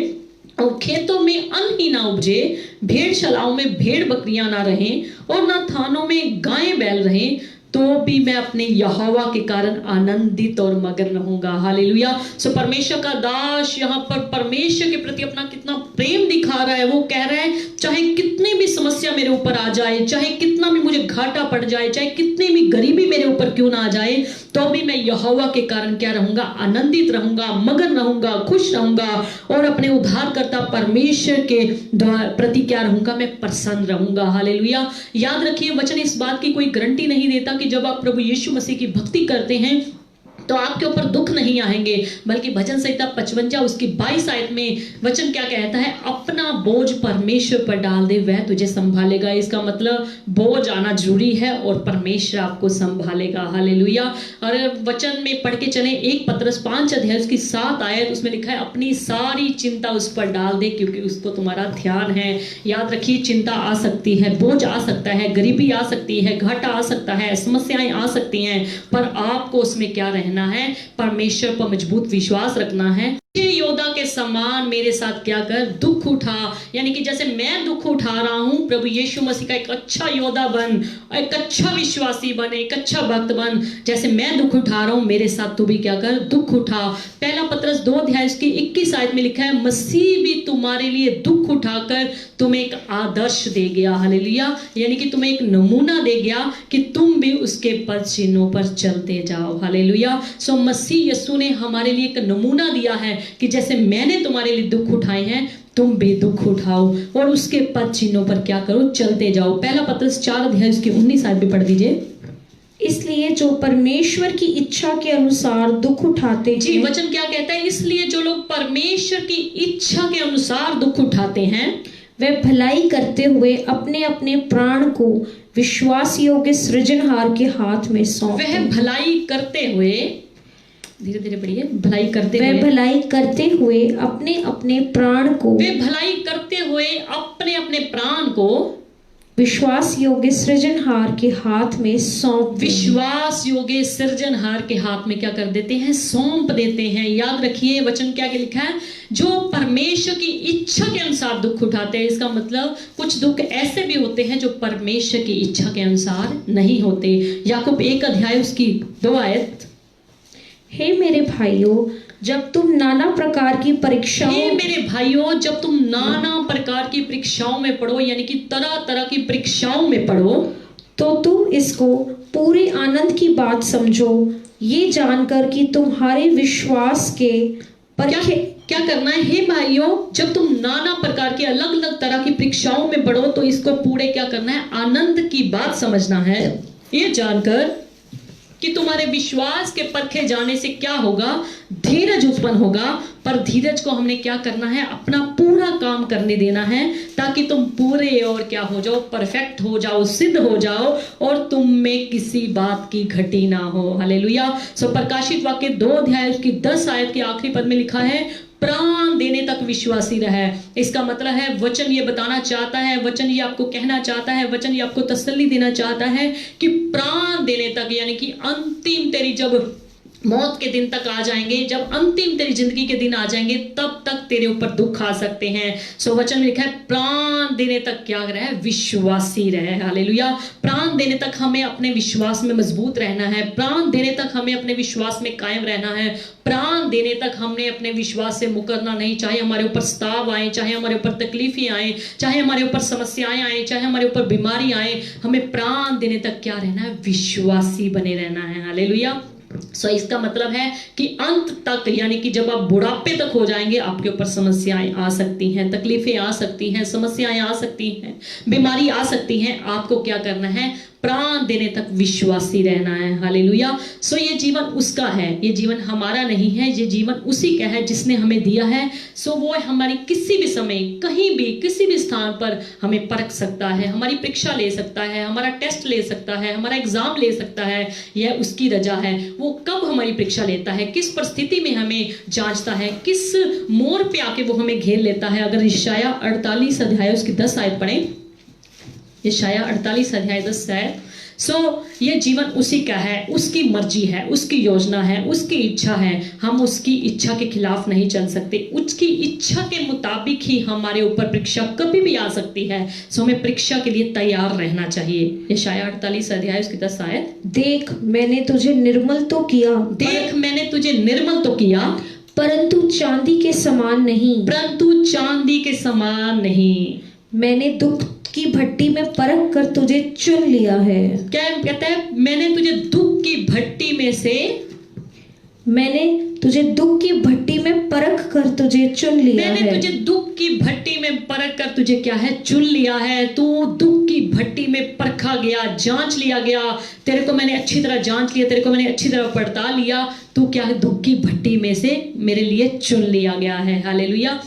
[SPEAKER 1] और खेतों में अन्न ही ना उपजे, भेड़शालाओं में भेड़ बकरियां ना रहें, और ना थानों में गायें बैल रहें, तो भी मैं अपने यहोवा के कारण आनंदित और मगन रहूंगा। हालेलुया। सो परमेश्वर का दास यहाँ पर परमेश्वर के प्रति अपना कितना प्रेम दिखा रहा है। वो कह रहा है चाहे कितनी भी समस्या मेरे ऊपर आ जाए, चाहे कितना भी मुझे घाटा पड़ जाए, चाहे कितनी भी गरीबी मेरे ऊपर क्यों ना आ जाए, तो भी मैं यहोवा के कारण क्या रहूंगा, आनंदित रहूंगा, मगन रहूंगा, खुश रहूंगा, और अपने उद्धारकर्ता परमेश्वर के प्रति क्या रहूंगा, मैं प्रसन्न रहूंगा। हालेलुया। याद रखिए वचन इस बात की कोई गारंटी नहीं देता कि जब आप प्रभु यीशु मसीह की भक्ति करते हैं तो आपके ऊपर दुख नहीं आएंगे, बल्कि भजन संहिता 55 उसकी 22 आयत में वचन क्या कहता है, अपना बोझ परमेश्वर पर डाल दे, वह तुझे संभालेगा। इसका मतलब बोझ आना जरूरी है और परमेश्वर आपको संभालेगा। हालेलुया। और वचन में पढ़ के चले 1 पतरस 5 अध्याय उसकी 7 आयत, उसमें लिखा है अपनी सारी चिंता उस पर डाल दे क्योंकि उसको तुम्हारा ध्यान है। याद रखिए चिंता आ सकती है, बोझ आ सकता है, गरीबी आ सकती है, घाटा आ सकता है, समस्याएं आ सकती हैं, पर आपको उसमें क्या रहना है, परमेश्वर पर मजबूत विश्वास रखना है। योद्धा के समान मेरे साथ क्या कर, दुख उठा, यानी कि जैसे मैं दुख उठा रहा हूं, प्रभु यीशु मसीह का एक अच्छा योद्धा बन, एक अच्छा विश्वासी बन, एक अच्छा भक्त बन। जैसे मैं दुख उठा रहा हूं, मेरे साथ तू भी क्या कर, दुख उठा। पहला पतरस 2 अध्याय की 21 आयत में लिखा है, मसीह भी तुम्हारे लिए दुख उठाकर तुम्हें एक आदर्श दे गया। हालेलुया। यानी कि तुम्हें एक नमूना दे गया कि तुम भी उसके पद चिन्हों पर चलते जाओ। हालेलुया। सो मसीह यीशु ने हमारे लिए एक नमूना दिया है कि जैसे मैंने तुम्हारे लिए दुख उठाए हैं, तुम भी दुख उठाओ और उसके पद चिन्हों पर क्या करो, चलते जाओ। पहला पतरस 4 अध्याय उसकी 19 आयत भी पढ़ दीजिए।
[SPEAKER 4] इसलिए जो परमेश्वर की इच्छा के अनुसार दुख उठाते
[SPEAKER 1] जी,
[SPEAKER 4] हैं,
[SPEAKER 1] वचन क्या कहता है? इसलिए जो लोग परमेश्वर की इच्छा के अनुसार दुख उठाते हैं,
[SPEAKER 4] वे भलाई करते हुए अपने अपने प्राण को विश्वास योग्य सृजनहार के हाथ में सौंपते
[SPEAKER 1] वह
[SPEAKER 4] हैं।
[SPEAKER 1] भलाई करते हुए, धीरे धीरे पढ़िए, भलाई करते
[SPEAKER 4] वे
[SPEAKER 1] हुए,
[SPEAKER 4] भलाई करते हुए अपने अपने प्राण को
[SPEAKER 1] वे भलाई करते हुए अपने अपने प्राण को
[SPEAKER 4] विश्वास योग्य सृजनहार के हाथ में सौंप दें।
[SPEAKER 1] विश्वास योग्य सृजनहार के हाथ में क्या कर देते हैं? सौंप देते हैं। याद रखिए वचन क्या लिखा है? जो परमेश्वर की इच्छा के अनुसार दुख उठाते हैं। इसका मतलब कुछ दुख ऐसे भी होते हैं जो परमेश्वर की इच्छा के अनुसार नहीं होते। याकूब 1 अध्याय उसकी 2 आयत।
[SPEAKER 4] हे मेरे भाइयों, जब तुम नाना प्रकार की परीक्षाओं
[SPEAKER 1] हे मेरे भाइयों, जब तुम नाना प्रकार की परीक्षाओं में पढ़ो, यानी कि तरह तरह की परीक्षाओं में पढ़ो,
[SPEAKER 4] तो तुम इसको पूरे आनंद की बात समझो, ये जानकर कि तुम्हारे विश्वास के परखे
[SPEAKER 1] क्या करना है? हे भाइयों, जब तुम नाना प्रकार की अलग अलग तरह की परीक्षाओं में पढ़ो तो इसको पूरे क्या करना है? आनंद की बात समझना है, ये जानकर कि तुम्हारे विश्वास के परखे जाने से क्या होगा? धीरज उत्पन्न होगा। पर धीरज को हमने क्या करना है? अपना पूरा काम करने देना है, ताकि तुम पूरे और क्या हो जाओ? परफेक्ट हो जाओ, सिद्ध हो जाओ, और तुम में किसी बात की घटी ना हो। हालेलुया। सो प्रकाशित वाक्य 2 अध्याय उसकी 10 आयत के आखिरी पद में लिखा है, प्राण देने तक विश्वासी रहे। इसका मतलब है वचन ये बताना चाहता है, वचन ये आपको कहना चाहता है, वचन ये आपको तसल्ली देना चाहता है कि प्राण देने तक, यानी कि अंतिम तेरी जब मौत के दिन तक आ जाएंगे, जब अंतिम तेरी जिंदगी के दिन आ जाएंगे, तब तक तेरे ऊपर दुख आ सकते हैं। सो वचन में लिखा है प्राण देने तक क्या रहे? विश्वासी रहे। हालेलुया। प्राण देने तक हमें अपने विश्वास में मजबूत रहना है। प्राण देने तक हमें अपने विश्वास में कायम रहना है। प्राण देने तक हमने अपने विश्वास से मुकरना नहीं। चाहे हमारे ऊपर स्ताव आए, चाहे हमारे ऊपर तकलीफें आए, चाहे हमारे ऊपर समस्याएं आए, चाहे हमारे ऊपर बीमारी आए, हमें प्राण देने तक क्या रहना है? विश्वासी बने रहना है। हालेलुया। सो इसका मतलब है कि अंत तक, यानी कि जब आप बुढ़ापे तक हो जाएंगे, आपके ऊपर समस्याएं आ सकती हैं, तकलीफें आ सकती हैं, समस्याएं आ सकती हैं, बीमारी आ सकती हैं। आपको क्या करना है? प्राण देने तक विश्वासी रहना है। हालेलुया। सो ये जीवन उसका है, ये जीवन हमारा नहीं है, ये जीवन उसी का है जिसने हमें दिया है। सो वो हमारी किसी भी समय, कहीं भी, किसी भी स्थान पर हमें परख सकता है, हमारी परीक्षा ले सकता है, हमारा टेस्ट ले सकता है, हमारा एग्जाम ले सकता है। यह उसकी रजा है। वो कब हमारी परीक्षा लेता है, किस परिस्थिति में हमें जांचता है, किस मोड़ पे आके वो हमें घेर लेता है। अगर यशाया 48 अध्याय उसकी 10 आयत पढ़ें, यशाया 48 अध्याय 10 आयत। सो ये जीवन उसी का है, उसकी मर्जी है, उसकी योजना है, उसकी इच्छा है। हम उसकी इच्छा के खिलाफ नहीं चल सकते। उसकी इच्छा के मुताबिक ही हमारे ऊपर परीक्षा कभी भी आ सकती है। सो हमें परीक्षा के लिए तैयार रहना चाहिए। यशाया 48 अध्याय उसकी 10 आयत।
[SPEAKER 4] देख मैंने तुझे निर्मल तो किया,
[SPEAKER 1] देख मैंने तुझे निर्मल तो किया,
[SPEAKER 4] परंतु चांदी के समान नहीं,
[SPEAKER 1] परंतु चांदी के समान नहीं।
[SPEAKER 4] मैंने दुख की भट्टी में परख कर तुझे चुन लिया है।
[SPEAKER 1] क्या कहता है? मैंने तुझे दुख की भट्टी में से,
[SPEAKER 4] मैंने तुझे दुख की भट्टी में परख कर तुझे चुन लिया
[SPEAKER 1] मैंने
[SPEAKER 4] है।
[SPEAKER 1] तुझे दुख की भट्टी में परख कर तुझे क्या है? चुन लिया है। तू दुख की भट्टी में परखा गया, जांच लिया गया। तेरे को मैंने अच्छी तरह जांच लिया, तेरे को मैंने अच्छी तरह पड़ताल लिया। तू क्या है? दुख की भट्टी में से मेरे लिए चुन लिया गया है। हालेलुया।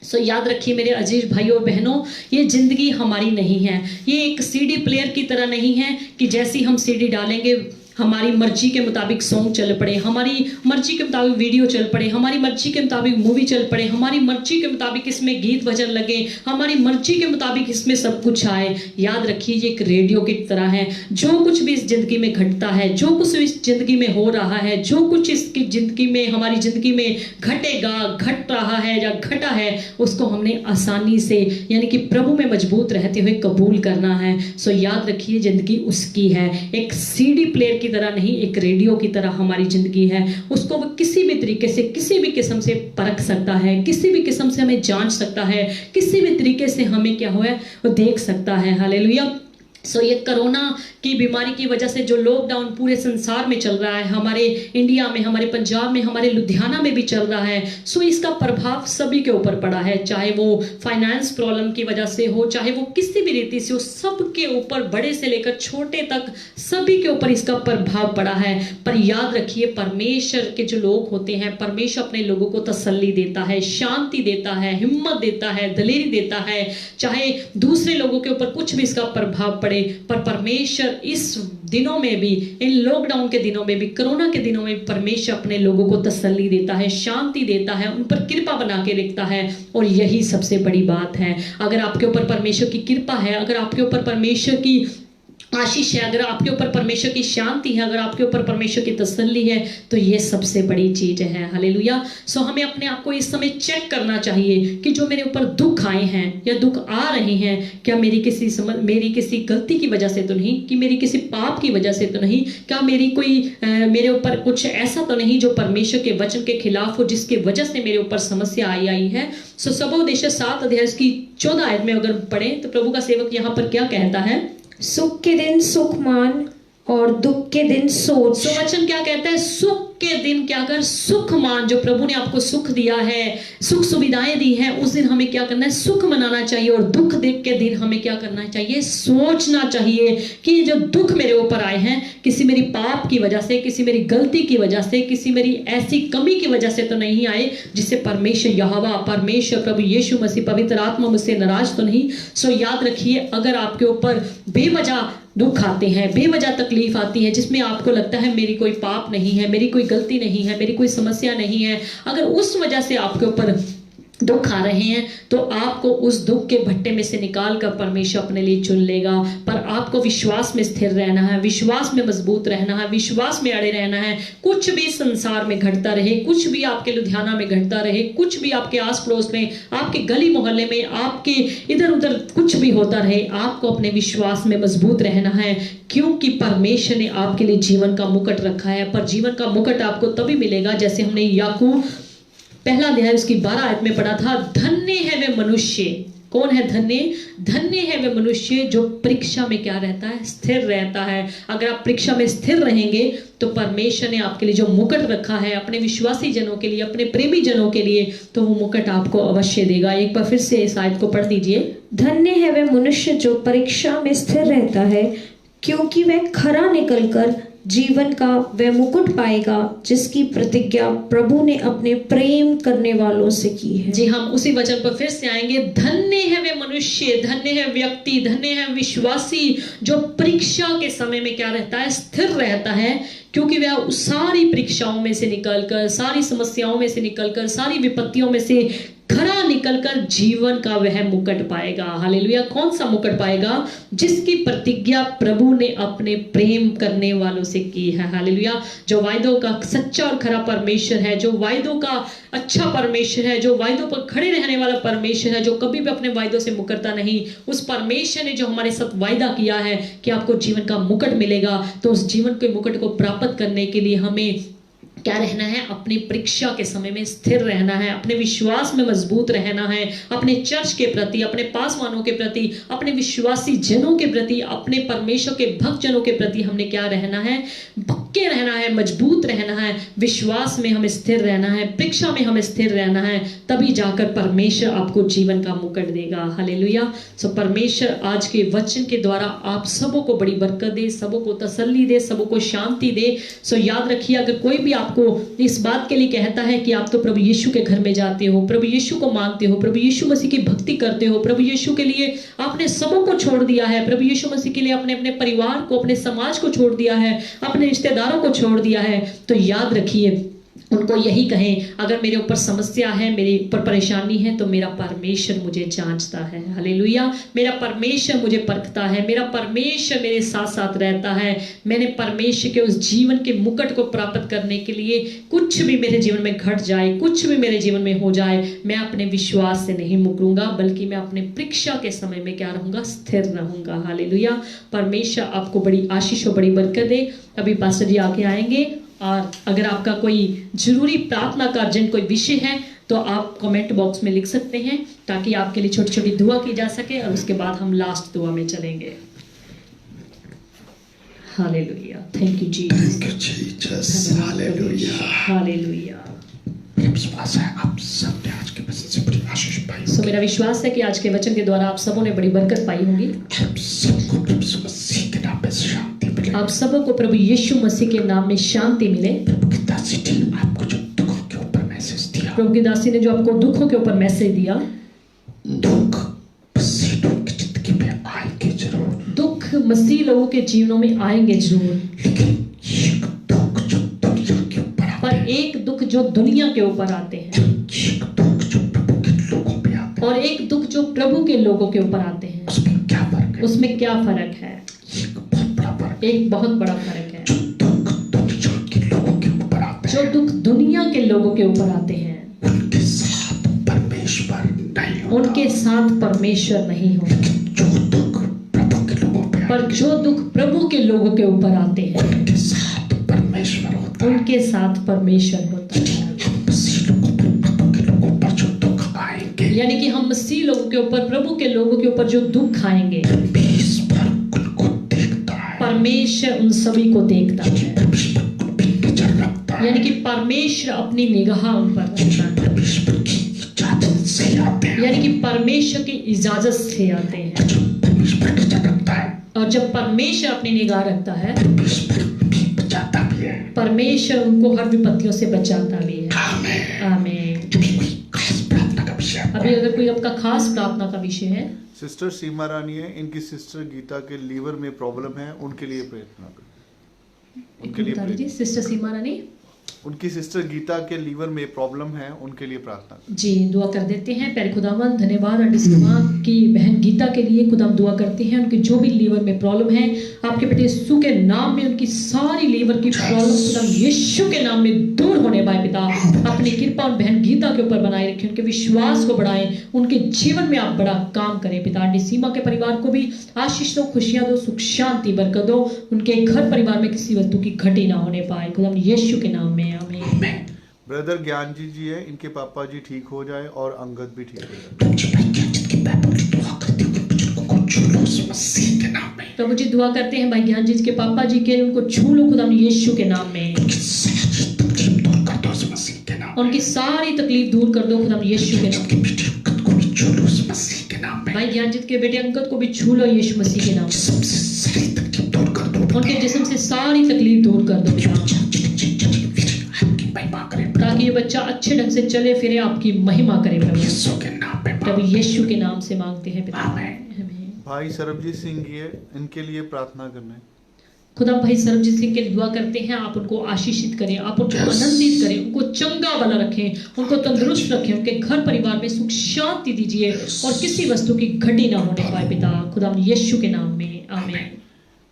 [SPEAKER 1] सो याद रखिए मेरे अजीज भाइयों और बहनों, ये जिंदगी हमारी नहीं है। ये एक सीडी प्लेयर की तरह नहीं है कि जैसी हम सीडी डालेंगे हमारी मर्जी के मुताबिक सॉन्ग चल पड़े, हमारी मर्जी के मुताबिक वीडियो चल पड़े, हमारी मर्जी के मुताबिक मूवी चल पड़े, हमारी मर्जी के मुताबिक इसमें गीत भजन लगे, हमारी मर्जी के मुताबिक इसमें सब कुछ आए। याद रखिए ये एक रेडियो की तरह है। जो कुछ भी इस जिंदगी में घटता है, जो कुछ इस जिंदगी में हो रहा है, जो कुछ इसकी जिंदगी में, हमारी जिंदगी में घटेगा, घट रहा है या घटा है, उसको हमने आसानी से यानी कि प्रभु में मजबूत रहते हुए कबूल करना है। सो याद रखिए जिंदगी उसकी है, एक सीडी प्लेयर की तरह नहीं, एक रेडियो की तरह हमारी जिंदगी है। उसको वो किसी भी तरीके से, किसी भी किस्म से परख सकता है, किसी भी किस्म से हमें जांच सकता है, किसी भी तरीके से हमें क्या हुआ है वो देख सकता है। हालेलुया। सो ये कोरोना की बीमारी की वजह से जो लॉकडाउन पूरे संसार में चल रहा है, हमारे इंडिया में, हमारे पंजाब में, हमारे लुधियाना में भी चल रहा है, सो इसका प्रभाव सभी के ऊपर पड़ा है, चाहे वो फाइनेंस प्रॉब्लम की वजह से हो, चाहे वो किसी भी रीति से हो, सबके ऊपर, बड़े से लेकर छोटे तक सभी के ऊपर इसका प्रभाव पड़ा है। पर याद रखिए, परमेश्वर के जो लोग होते हैं, परमेश्वर अपने लोगों को तसल्ली देता है, शांति देता है, हिम्मत देता है, दलेरी देता है, चाहे दूसरे लोगों के ऊपर कुछ भी इसका प्रभाव पड़े। पर परमेश्वर इस दिनों में भी, इन लॉकडाउन के दिनों में भी, कोरोना के दिनों में परमेश्वर अपने लोगों को तसल्ली देता है, शांति देता है, उन पर कृपा बना के रखता है। और यही सबसे बड़ी बात है। अगर आपके ऊपर परमेश्वर की कृपा है, अगर आपके ऊपर परमेश्वर की आशीष है, अगर आपके ऊपर परमेश्वर की शांति है, अगर आपके ऊपर परमेश्वर की तसल्ली है, तो ये सबसे बड़ी चीज है। हालेलुया। सो हमें अपने आप को इस समय चेक करना चाहिए कि जो मेरे ऊपर दुख आए हैं या दुख आ रहे हैं, क्या मेरी किसी गलती की वजह से तो नहीं, कि मेरी किसी पाप की वजह से तो नहीं, क्या मेरे ऊपर कुछ ऐसा तो नहीं जो परमेश्वर के वचन के खिलाफ हो, जिसके वजह से मेरे ऊपर समस्या आई है। सो सबोपदेश 7 अध्याय की 14 आयत में अगर पढ़ें तो प्रभु का सेवक यहाँ पर क्या कहता है?
[SPEAKER 4] सुख के दिन सुख मान और दुख के दिन सोच।
[SPEAKER 1] तो वचन क्या कहता है? सुख के दिन क्या कर, सुख मान। जो प्रभु ने आपको सुख दिया है, सुख सुविधाएं दी हैं, उस दिन हमें क्या करना है? सुख मनाना चाहिए। और दुख देख के दिन हमें क्या करना चाहिए? सोचना चाहिए कि जो दुख मेरे ऊपर आए हैं, किसी मेरी पाप की वजह से, किसी मेरी गलती की वजह से, किसी मेरी ऐसी कमी की वजह से तो नहीं आए जिससे परमेश्वर यहोवा, परमेश्वर प्रभु यीशु मसीह, पवित्र आत्मा मुझसे नाराज तो नहीं। सो याद रखिए, अगर आपके ऊपर बेवजह दुख आते हैं, बेवजह तकलीफ आती है, जिसमें आपको लगता है मेरी कोई पाप नहीं है, मेरी कोई गलती नहीं है, मेरी कोई समस्या नहीं है, अगर उस वजह से आपके ऊपर दुख आ रहे हैं, तो आपको उस दुख के भट्टे में से निकाल कर परमेश्वर अपने लिए चुन लेगा। पर आपको विश्वास में स्थिर रहना है, विश्वास में मजबूत रहना है, विश्वास में अड़े रहना है। कुछ भी संसार में घटता रहे, कुछ भी आपके लुधियाना में घटता रहे, कुछ भी आपके आस पड़ोस में, आपके गली मोहल्ले में, आपके इधर उधर कुछ भी होता रहे, आपको अपने विश्वास में मजबूत रहना है, क्योंकि परमेश्वर ने आपके लिए जीवन का मुकुट रखा है। पर जीवन का मुकुट आपको तभी मिलेगा, जैसे हमने याकूब 1 अध्याय उसकी 12 आयत में पढ़ा था, धन्य है वे मनुष्य। कौन है धन्य? धन्य है वे मनुष्य जो परीक्षा में क्या रहता है? स्थिर रहता है। अगर आप परीक्षा में स्थिर रहेंगे तो परमेश्वर ने आपके लिए जो मुकुट रखा है, अपने विश्वासी जनों के लिए, अपने प्रेमी जनों के लिए, तो वो मुकुट आपको अवश्य देगा। एक बार फिर से इस आयत को पढ़ दीजिए।
[SPEAKER 4] धन्य है वे मनुष्य जो परीक्षा में स्थिर रहता है, क्योंकि वह खरा निकलकर जीवन का वह मुकुट पाएगा जिसकी प्रतिज्ञा प्रभु ने अपने प्रेम करने वालों से की है।
[SPEAKER 1] जी, हम उसी वचन पर फिर से आएंगे। धन्य है वे मनुष्य, धन्य है व्यक्ति, धन्य है विश्वासी जो परीक्षा के समय में क्या रहता है? स्थिर रहता है, क्योंकि वह सारी परीक्षाओं में से निकलकर, सारी समस्याओं में से निकलकर, सारी विपत्तियों में से खरा निकलकर जीवन का वह मुकुट पाएगा। हालेलुया। कौन सा मुकुट पाएगा? जिसकी प्रतिज्ञा प्रभु ने अपने प्रेम करने वालों से की है। हालेलुया। जो वायदों का सच्चा और खरा परमेश्वर है, जो वायदों का अच्छा परमेश्वर है, जो वायदों पर खड़े रहने वाला परमेश्वर है, जो कभी भी अपने वायदों से मुकरता नहीं, उस परमेश्वर ने जो हमारे साथ वायदा किया है कि आपको जीवन का मुकुट मिलेगा, तो उस जीवन के मुकुट को प्राप्त करने के लिए हमें क्या रहना है? अपनी परीक्षा के समय में स्थिर रहना है, अपने विश्वास में मजबूत रहना है, अपने चर्च के प्रति, अपने पासवानों के प्रति, अपने विश्वासी जनों के प्रति, अपने परमेश्वर के भक्त जनों के प्रति हमने क्या रहना है? पक्के रहना है, मजबूत रहना है, विश्वास में हमें स्थिर रहना है, परीक्षा में हमें स्थिर रहना है, तभी जाकर परमेश्वर आपको जीवन का मुकुट देगा। हालेलुया। सो परमेश्वर आज के वचन के द्वारा आप सबों को बड़ी बरकत दे, सबों को तसल्ली दे, सबों को शांति दे। सो याद रखिए, अगर कोई भी आपको इस बात के लिए कहता है कि आप तो प्रभु यीशु के घर में जाते हो, प्रभु यीशु को मानते हो, प्रभु यीशु मसीह की भक्ति करते हो, प्रभु यीशु के लिए आपने सबों को छोड़ दिया है, प्रभु यीशु मसीह के लिए आपने अपने परिवार को, अपने समाज को छोड़ दिया है, अपने रिश्तेदारों को छोड़ दिया है, तो याद रखिए, उनको यही कहें, अगर मेरे ऊपर समस्या है, मेरे ऊपर परेशानी है, तो मेरा परमेश्वर मुझे जांचता है। हालेलुया। मेरा परमेश्वर मुझे परखता है, मेरा परमेश्वर मेरे साथ साथ रहता है। मैंने परमेश्वर के उस जीवन के मुकुट को प्राप्त करने के लिए, कुछ भी मेरे जीवन में घट जाए, कुछ भी मेरे जीवन में हो जाए, मैं अपने विश्वास से नहीं मुकरूंगा, बल्कि मैं अपने परीक्षा के समय में क्या रहूंगा? स्थिर रहूंगा। हालेलुया। परमेश्वर आपको बड़ी आशीष और बड़ी बरकत दे। अभी पास्टर जी आके आएंगे, और अगर आपका कोई जरूरी प्रार्थना का अर्जेंट कोई विषय है तो आप कमेंट बॉक्स में लिख सकते हैं, ताकि आपके लिए छोटी छोटी दुआ की जा सके, और उसके बाद हम लास्ट दुआ में चलेंगे। Hallelujah, thank you Jesus,
[SPEAKER 5] thank you Jesus, hallelujah.
[SPEAKER 1] Hallelujah.
[SPEAKER 5] मेरा विश्वास है आप सबने आज के वचन से बड़ी आशीष पाई
[SPEAKER 1] सो मेरा विश्वास है कि आज के वचन के द्वारा आप सबों ने बड़ी बरकत पाई होगी।
[SPEAKER 5] आप सबको प्रभु यीशु मसीह के नाम में शांति मिले।
[SPEAKER 1] आप सबों को प्रभु यीशु मसीह के नाम में शांति मिले।
[SPEAKER 5] प्रभु की दासी ने आपको जो दुखों के ऊपर मैसेज दिया,
[SPEAKER 1] प्रभु की दासी ने जो आपको दुखों के ऊपर मैसेज दिया,
[SPEAKER 5] दुख मसीह लोगों की जिंदगी में आएंगे जरूर,
[SPEAKER 1] दुख मसीह लोगों के जीवनों में आएंगे जरूर,
[SPEAKER 5] लेकिन एक दुख जो दुनिया के ऊपर आते
[SPEAKER 1] पर एक दुख जो दुनिया के ऊपर आते हैं,
[SPEAKER 5] एक दुख जो प्रभु के लोगों पे आते
[SPEAKER 1] और एक दुख जो प्रभु के लोगों के ऊपर आते हैं,
[SPEAKER 5] उसमें क्या फर्क है?
[SPEAKER 1] उसमें क्या फर्क है?
[SPEAKER 5] एक बहुत बड़ा फर्क है।
[SPEAKER 1] एक बहुत बड़ा फर्क है।
[SPEAKER 5] जो दुख दुनिया के लोगों के ऊपर आते
[SPEAKER 1] जो
[SPEAKER 5] हैं,
[SPEAKER 1] दुख दुनिया के लोगों के ऊपर आते हैं,
[SPEAKER 5] उनके साथ परमेश्वर नहीं होता।
[SPEAKER 1] उनके साथ परमेश्वर नहीं होता,
[SPEAKER 5] जो दुख प्रभु के लोगों पे
[SPEAKER 1] पर
[SPEAKER 5] आते
[SPEAKER 1] जो दुख प्रभु के लोगों के ऊपर आते
[SPEAKER 5] हैं,
[SPEAKER 1] हैं,
[SPEAKER 5] उनके साथ परमेश्वर होता है।
[SPEAKER 1] उनके साथ परमेश्वर होता है।
[SPEAKER 5] हम मसीह लोगों पे प्रभु के लोगों पर जो दुख आएंगे,
[SPEAKER 1] यानी कि हम मसीह लोगों के ऊपर, प्रभु के लोगों के ऊपर जो दुख आएंगे,
[SPEAKER 5] परमेश्वर उनको देखता है,
[SPEAKER 1] परमेश्वर उन सभी को देखता है।
[SPEAKER 5] परमेश्वर उन पे नजर रखता है।
[SPEAKER 1] यानी कि परमेश्वर अपनी निगाह उन पर रखता है।
[SPEAKER 5] परमेश्वर की इजाजत से आते हैं,
[SPEAKER 1] यानी कि परमेश्वर की इजाजत से आते हैं।
[SPEAKER 5] जो परमेश्वर नजर रखता है,
[SPEAKER 1] और जब परमेश्वर अपनी निगाह रखता है,
[SPEAKER 5] परमेश्वर भी बचाता भी है।
[SPEAKER 1] परमेश्वर उनको हर विपत्तियों से बचाता भी है।
[SPEAKER 5] आमीन।
[SPEAKER 1] आमीन।
[SPEAKER 5] जो भी कोई खास प्रार्थना का विषय है,
[SPEAKER 1] अभी अगर कोई आपका खास प्रार्थना का विषय है,
[SPEAKER 6] सिस्टर सीमा रानी है, इनकी सिस्टर गीता के लीवर में प्रॉब्लम है, उनके लिए प्रार्थना करें। उनके लिए
[SPEAKER 1] बता दीजिए सिस्टर सीमा रानी।
[SPEAKER 6] उनकी सिस्टर गीता के लीवर में प्रॉब्लम है, उनके लिए प्रार्थना करें।
[SPEAKER 1] जी, दुआ कर देते हैं। प्यारे खुदावन, धन्यवाद आंटी सीमा की बहन गीता के लिए खुदाम दुआ करते हैं। उनके जो भी लीवर में प्रॉब्लम है, आपके बेटे यीशु के नाम में उनकी सारी लीवर की प्रॉब्लम खुदाम यीशु के नाम में दूर होने पाए। पिता अपनी कृपा उन बहन गीता के ऊपर बनाए रखें, उनके विश्वास को बढ़ाएं, उनके जीवन में आप बड़ा काम करें। पिता आंटी सीमा के परिवार को भी आशीष दो, खुशियां दो, सुख शांति बरकत दो। उनके घर परिवार में किसी वस्तु की घटी ना होने पाए, खुदाम यीशु के नाम में आमीन।
[SPEAKER 6] ब्रदर ज्ञान जी है, इनके पापा जी ठीक हो जाए और अंगद भी ठीक हो जाए।
[SPEAKER 5] प्रभु जी मैं क्या जिनके पैरों की दुआ करती हूँ, बुजुर्गों को छू लो उस मसीह के नाम में।
[SPEAKER 1] प्रभु जी दुआ करते हैं भाई ज्ञान जी के पापा जी के, उनको छू लो खुदा यीशु के नाम में।
[SPEAKER 5] उनकी सारी तकलीफ दूर कर दो उस मसीह के नाम में।
[SPEAKER 1] उनकी सारी तकलीफ दूर कर दो खुदा यीशु के नाम
[SPEAKER 5] जिनके
[SPEAKER 1] में।
[SPEAKER 5] बेटे अंगद को भी छू लो उस मसीह के नाम में।
[SPEAKER 1] भाई ज्ञान जी के बेटे अंगद को भी छू लो यीशु मसीह के नाम में।
[SPEAKER 5] जिस्म से सारी तकलीफ दूर कर दो,
[SPEAKER 1] उनके जिस्म से सारी तकलीफ दूर कर दो पिता,
[SPEAKER 5] आपकी महिमा करे
[SPEAKER 1] ताकि ये बच्चा अच्छे ढंग से चले फिरे, आपकी महिमा करे प्रभु।
[SPEAKER 5] यीशु के नाम में।
[SPEAKER 1] प्रभु यीशु के नाम से मांगते हैं पिता,
[SPEAKER 5] आमीन।
[SPEAKER 1] आमीन।
[SPEAKER 6] भाई सरबजीत सिंह जी है, इनके लिए प्रार्थना करना है।
[SPEAKER 1] खुदा भाई सरबजीत सिंह के लिए दुआ करते हैं, आप उनको आशीषित करें, आप उनको आनंदित करें, उनको चंगा भला रखें, उनको तंदुरुस्त रखें, उनके घर परिवार में सुख शांति दीजिए और किसी वस्तु की घटी ना होने पाए पिता, खुदा यीशु के नाम में आमीन।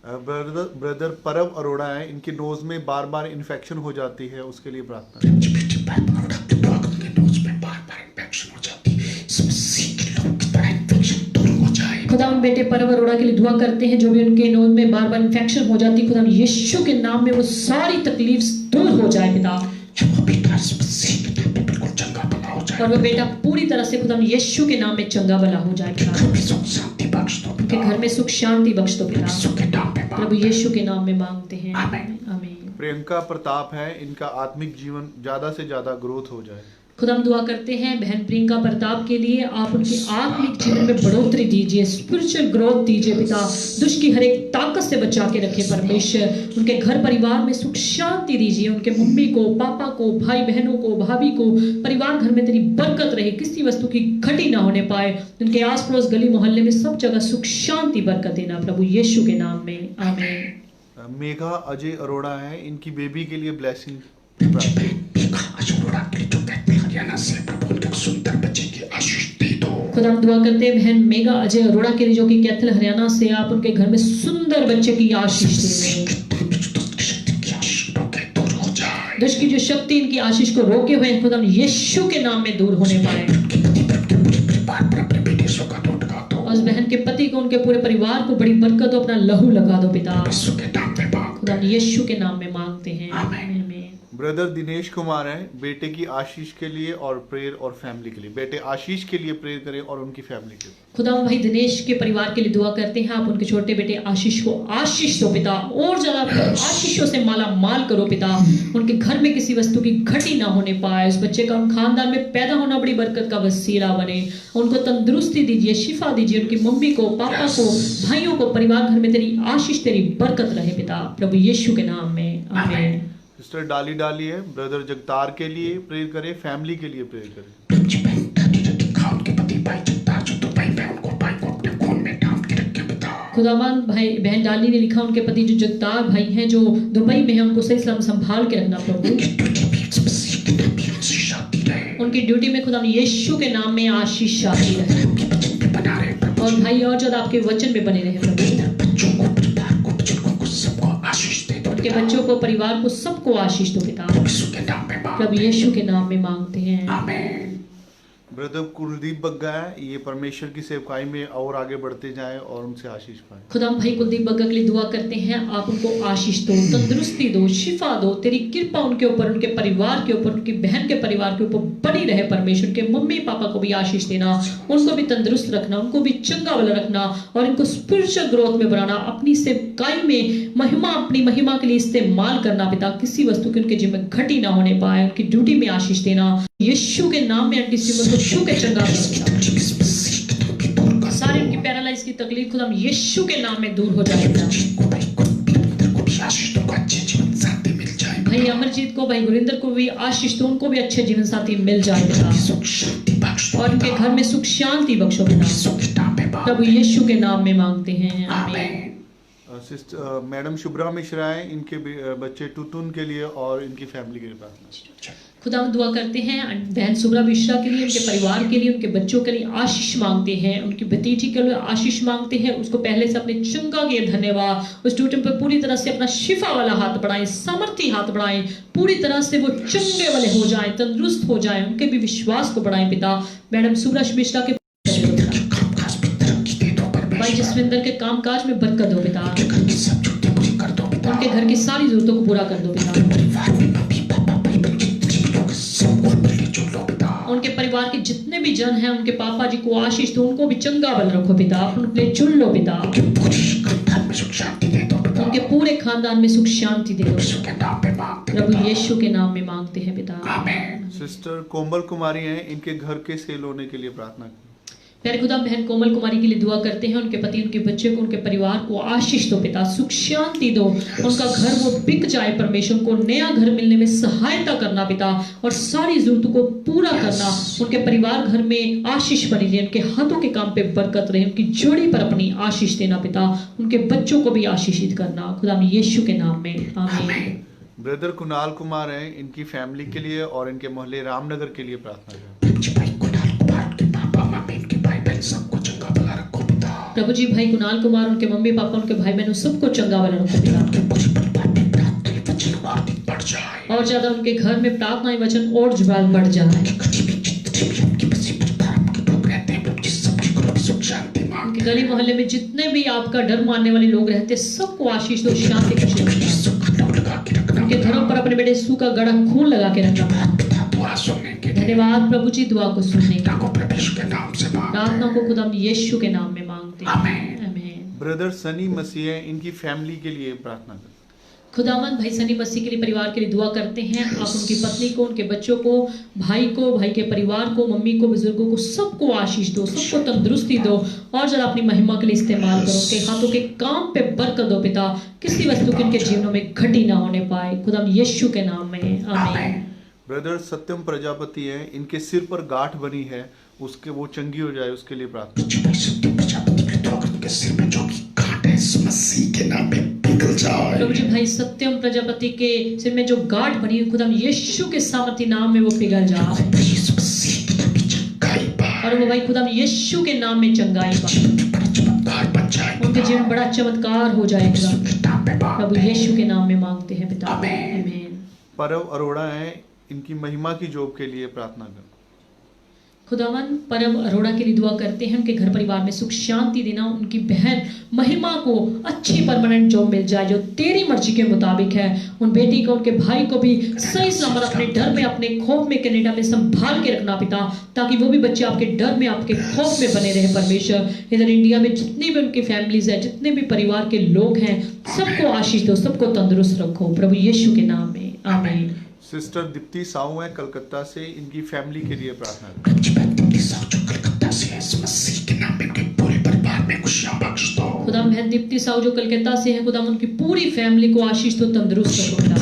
[SPEAKER 6] ब्रदर परव अरोड़ा है, इनके नोज में बार बार इन्फेक्शन हो जाती है, उसके लिए प्रार्थना।
[SPEAKER 5] प्रेम जी बेटे बार-बार उठाते दुआ करके नोज में बार-बार इन्फेक्शन हो जाती है, इस मसीह के लोगों की तरह इन्फेक्शन दूर हो जाए।
[SPEAKER 1] खुदा उन बेटे परव अरोड़ा के लिए दुआ करते हैं, जो भी उनके नोज में बार बार इन्फेक्शन हो जाती है, खुदा यीशु के नाम में वो सारी तकलीफ दूर हो जाए पिता,
[SPEAKER 5] वो बेटा इस मसीह के नाम में बिल्कुल चंगा भला हो जाए।
[SPEAKER 1] और वो बेटा पूरी तरह से खुदा यीशु के नाम में चंगा भला हो जाए पिता,
[SPEAKER 5] घर में सुख शांति बख्श दो
[SPEAKER 1] उनके
[SPEAKER 5] पिता,
[SPEAKER 1] घर में सुख शांति बख्श दो पिता,
[SPEAKER 5] यीशु के नाम में
[SPEAKER 1] प्रभु यीशु के नाम में मांगते हैं
[SPEAKER 5] आमीन।
[SPEAKER 1] आमीन।
[SPEAKER 6] प्रियंका प्रताप है, इनका आत्मिक जीवन ज्यादा से ज्यादा ग्रोथ हो जाए।
[SPEAKER 1] खुदा हम दुआ करते हैं बहन प्रियंका प्रताप के लिए, आप उनके आत्मिक जीवन में बढ़ोतरी दीजिए, स्पिरिचुअल ग्रोथ दीजिए पिता, दुष्ट की हर एक ताकत से बचा के रखे परमेश्वर, उनके घर परिवार में सुख शांति दीजिए, उनके मम्मी को, पापा को, भाई बहनों को, भाभी को, परिवार घर में तेरी बरकत रहे, किसी वस्तु की घटी ना होने पाए, उनके आस पड़ोस गली मोहल्ले में सब जगह सुख शांति बरकत देना प्रभु यीशु के नाम में आमीन।
[SPEAKER 6] मेघा अजय अरोड़ा है, इनकी बेबी के लिए ब्लेसिंग।
[SPEAKER 5] हरियाणा से प्रभु उनके सुंदर बच्चे की आशीष दे दो।
[SPEAKER 1] खुदा हम दुआ करते हैं बहन मेघा अजय अरोड़ा के लिए, जो कि कैथल हरियाणा से, आप उनके घर में सुंदर बच्चे की आशीष दे। दुष्ट की जो शक्ति इनकी आशीष को रोके हुए हैं, खुदा यीशु के नाम में दूर होने पाए। और उस बहन के पति को, उनके पूरे परिवार को बड़ी बरकत दो, अपना लहू लगा दो पिता, खुदा यीशु के नाम में मांगते हैं आमीन।
[SPEAKER 6] ब्रदर दिनेश कुमार हैं, बेटे की आशीष के लिए और प्रेयर और फैमिली के लिए। बेटे आशीष के लिए प्रेयर करें और उनकी फैमिली के लिए।
[SPEAKER 1] खुदावंद भाई दिनेश के परिवार के लिए दुआ करते हैं। आप उनके छोटे बेटे आशीष को आशीष दो पिता, और ज्यादा आशीषों से माला माल करो पिता। उनके घर में किसी वस्तु की घटी ना होने पाए, उस बच्चे का खानदान में पैदा होना बड़ी बरकत का वसीला बने। उनको तंदुरुस्ती दीजिए, शिफा दीजिए। उनकी मम्मी को, पापा को, भाइयों को, परिवार घर में तेरी आशीष, तेरी बरकत रहे पिता, प्रभु यीशु के नाम में आमीन।
[SPEAKER 6] सिस्टर डाली है, ब्रदर जगतार के लिए प्रेयर करें, फैमिली के लिए प्रेयर करें।
[SPEAKER 1] खुदावन भाई बहन डाली ने लिखा उनके पति जो जगतार भाई हैं जो दुबई में हैं, उनको सही सलामत संभाल के रखना प्रभु। उनकी ड्यूटी में खुदा यीशु के नाम में आशीष आती रहे, और भाई और ज्यादा आपके वचन में बने रहे प्रभु। उनके बच्चों को, परिवार को, सबको आशीष दो पिता, प्रभु यीशु के नाम में मांगते हैं।
[SPEAKER 6] ब्रदर कुलदीप बग्गा है, ये परमेश्वर की सेवकाई में और आगे बढ़ते जाएं और उनसे आशीष पाएं।
[SPEAKER 1] खुदा भाई कुलदीप बग्गा के लिए दुआ करते हैं। आप उनको आशीष दो, तंदुरुस्ती दो, शिफा दो। तेरी कृपा उनके ऊपर, उनके परिवार के ऊपर, उनकी बहन के परिवार के ऊपर बनी रहे परमेश्वर। के मम्मी पापा को भी आशीष देना, उनको भी तंदुरुस्त रखना, उनको भी चंगा वाला रखना, और इनको स्पिरिचुअल ग्रोथ में बढ़ाना। अपनी सेवकाई में महिमा, अपनी महिमा के लिए इस्तेमाल करना पिता। किसी वस्तु की उनके जीवन में घटी ना होने पाए, उनकी ड्यूटी में आशीष देना यीशु के नाम में। आंटी सिमर को छू के चंगा करो, सारी उनकी पैरालाइज की तकलीफ खुदा यीशु के नाम में दूर हो जाएगा। भाई अमरजीत को, भाई गुरिंदर को भी आशीष दो, उनको भी अच्छे जीवन साथी मिल जाएगा, और उनके घर में सुख शांति बख्शो पिता, प्रभु यीशु के नाम में मांगते हैं आमीन।
[SPEAKER 6] सिस्टर मैडम शुभ्रा मिश्रा है, इनके बच्चे टुटुन के लिए और इनकी फैमिली के लिए प्रार्थना।
[SPEAKER 1] खुदा दुआ करते हैं बहन शुभ्रा मिश्रा के लिए, उनके परिवार के लिए, उनके बच्चों के लिए आशीष मांगते हैं, उनकी भतीजी के लिए आशीष मांगते हैं। उसको पहले से अपने चंगा के धन्यवाद, उस टूटन पर पूरी तरह से अपना शिफा वाला हाथ बढ़ाएं, सामर्थ्य हाथ बढ़ाएं, पूरी तरह से वो चंगे वाले हो जाएं, तंदुरुस्त हो जाएं, उनके भी विश्वास को बढ़ाएं पिता। मैडम शुभ्रा मिश्रा के भाई जसविंदर के कामकाज में बरकत दो पिता, उनके घर की सारी जरूरतों को पूरा कर दो पिता। उनके परिवार के जितने भी जन हैं, उनके पापा जी को आशीष दो, उनको भी चंगा बल रखो पिता, उनके लिए चुन लो पिता, उनके पूरे खानदान में सुख शांति दे दो, प्रभु यीशु के नाम में मांगते हैं पिता।
[SPEAKER 6] सिस्टर कोमल कुमारी हैं, इनके घर के सेल होने के लिए प्रार्थना करें।
[SPEAKER 1] प्यारे खुदा बहन कोमल कुमारी के लिए दुआ करते हैं। उनके पति, उनके बच्चे को, उनके परिवार को आशीष दो पिता, सुख शांति दो, उनका घर वो बिक जाए परमेश्वर, को नया घर मिलने में सहायता करना पिता, और सारी जरूरतों को पूरा करना। उनके परिवार घर में आशीष बनी रहे, उनके हाथों के काम पे बरकत रहे, उनकी जोड़ी पर अपनी आशीष देना पिता, उनके बच्चों को भी आशीषित करना खुदा यीशु के नाम में आमीन।
[SPEAKER 6] ब्रदर कुणाल कुमार हैं, इनकी फैमिली के लिए और इनके मोहल्ले रामनगर के लिए प्रार्थना करें।
[SPEAKER 1] प्रभु जी भाई कुणाल कुमार, उनके मम्मी पापा, उनके भाई बहनों सबको चंगा वाला रखो पिता, और ज्यादा उनके घर में प्रार्थना वचन और जुबाल बढ़ जाए। उनके गली मोहल्ले में जितने भी आपका डर मानने वाले लोग रहते, सबको आशीष दो, शांति खुशी। उनके घरों पर अपने बेटे यीशु का गड़ा खून लगा के रखना। धन्यवाद प्रभु जी दुआ को सुनने का, प्रार्थना को खुदा यीशु के नाम में मांगते हैं आमीन।
[SPEAKER 6] ब्रदर सनी मसीह हैं, इनकी फैमिली के लिए प्रार्थना करें।
[SPEAKER 1] खुदावंद भाई सनी मसीह के लिए, परिवार के लिए दुआ करते हैं। आप उनकी पत्नी को, उनके बच्चों को, भाई को, भाई के परिवार को, मम्मी को, बुजुर्गों को, सबको आशीष दो, सबको तंदुरुस्ती दो, और जरा अपनी महिमा के लिए इस्तेमाल करो। उनके हाथों के काम पे बरकत दो पिता, किसी वस्तु की उनके जीवनों में घटी ना होने पाए, खुदा यीशु के नाम में आमीन।
[SPEAKER 6] ब्रदर सत्यम प्रजापति हैं, इनके सिर पर गांठ बनी है, उसके वो चंगी हो जाए, उसके लिए प्रार्थना। प्रभु जी भाई सत्यम प्रजापति के सिर में जो गांठ बनी है, खुदा यीशु के सामर्थ्य नाम में वो पिघल जाए, और वो भाई खुदा यीशु के नाम में चंगाई पाए, उनके जीवन बड़ा चमत्कार हो जाएगा। प्रभु यीशु के नाम में मांगते हैं पिता आमीन। परव अरोड़ा हैं, इनकी महिमा की जॉब के लिए प्रार्थना करें। खुदावन परम अरोड़ा के लिए दुआ करते हैं उनके घर परिवार में सुख शांति देना, उनकी बहन महिमा को अच्छी परमानेंट जॉब मिल जाए जो तेरी मर्जी के मुताबिक है। उन बेटी को, उनके भाई को भी सही सलामत अपने डर में, अपने खौफ में कनाडा में संभाल के रखना पिता, ताकि वो भी बच्चे आपके डर में, आपके खौफ में बने रहे परमेश्वर। इधर इंडिया में जितनी भी उनकी फैमिलीज है, जितने भी परिवार के लोग हैं, सबको आशीष दो, सबको तंदुरुस्त रखो प्रभु यीशु के नाम में, आमीन।
[SPEAKER 7] सिस्टर दीप्ति साहू है कलकत्ता से, इनकी फैमिली के लिए प्रार्थना करें।
[SPEAKER 5] दीप्ति साहू जो कलकत्ता से है, इस मसीह के नाम में उनके पूरे परिवार में खुशियां बख्श दो।
[SPEAKER 6] खुदा बहन दीप्ति साहू जो कलकत्ता से है, खुदा उनकी पूरी फैमिली को आशीष दो, तंदुरुस्त रखो पिता।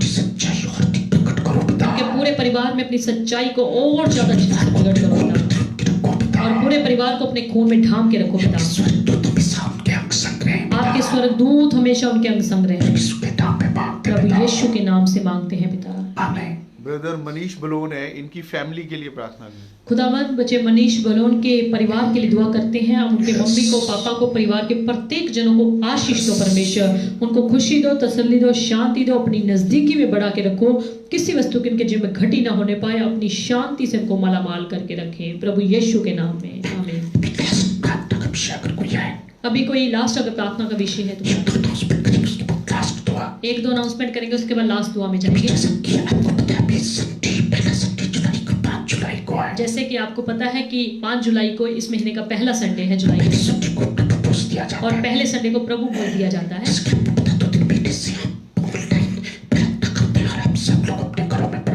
[SPEAKER 5] सच्चाई और प्रकट करो पिता।
[SPEAKER 6] उनके पूरे परिवार में अपनी सच्चाई को और ज्यादा अच्छे से प्रकट करो पिता, और पूरे परिवार को अपने खून में ढांप के रखो पिता। आपके स्वर्गदूत हमेशा उनके अंग संग रहे। प्रभु यीशु के नाम से मांगते हैं पिता,
[SPEAKER 5] आमीन।
[SPEAKER 7] ब्रदर मनीष बलोन है, इनकी फैमिली के लिए प्रार्थना करें।
[SPEAKER 6] खुदावंद बच्चे मनीष बलोन के परिवार के लिए दुआ करते हैं। हम उनके मम्मी को, पापा को, परिवार के प्रत्येक जनों को आशीष दो परमेश्वर, उनको खुशी दो, तसल्ली दो, शांति दो, अपनी नजदीकी में बढ़ा के रखो, किसी वस्तु की इनके जीवन में घटी ना होने पाए, अपनी शांति से इनको मालामाल करके रखें प्रभु यीशु के नाम में, आमीन। अभी कोई लास्ट अगर प्रार्थना का विषय है तो एक दो अनाउंसमेंट करेंगे, उसके बाद लास्ट दुआ में जाएंगे। जैसे कि आपको पता है कि 5 जुलाई को इस महीने का पहला संडे है जुलाई का, और पहले संडे को प्रभु भोज दिया जाता है।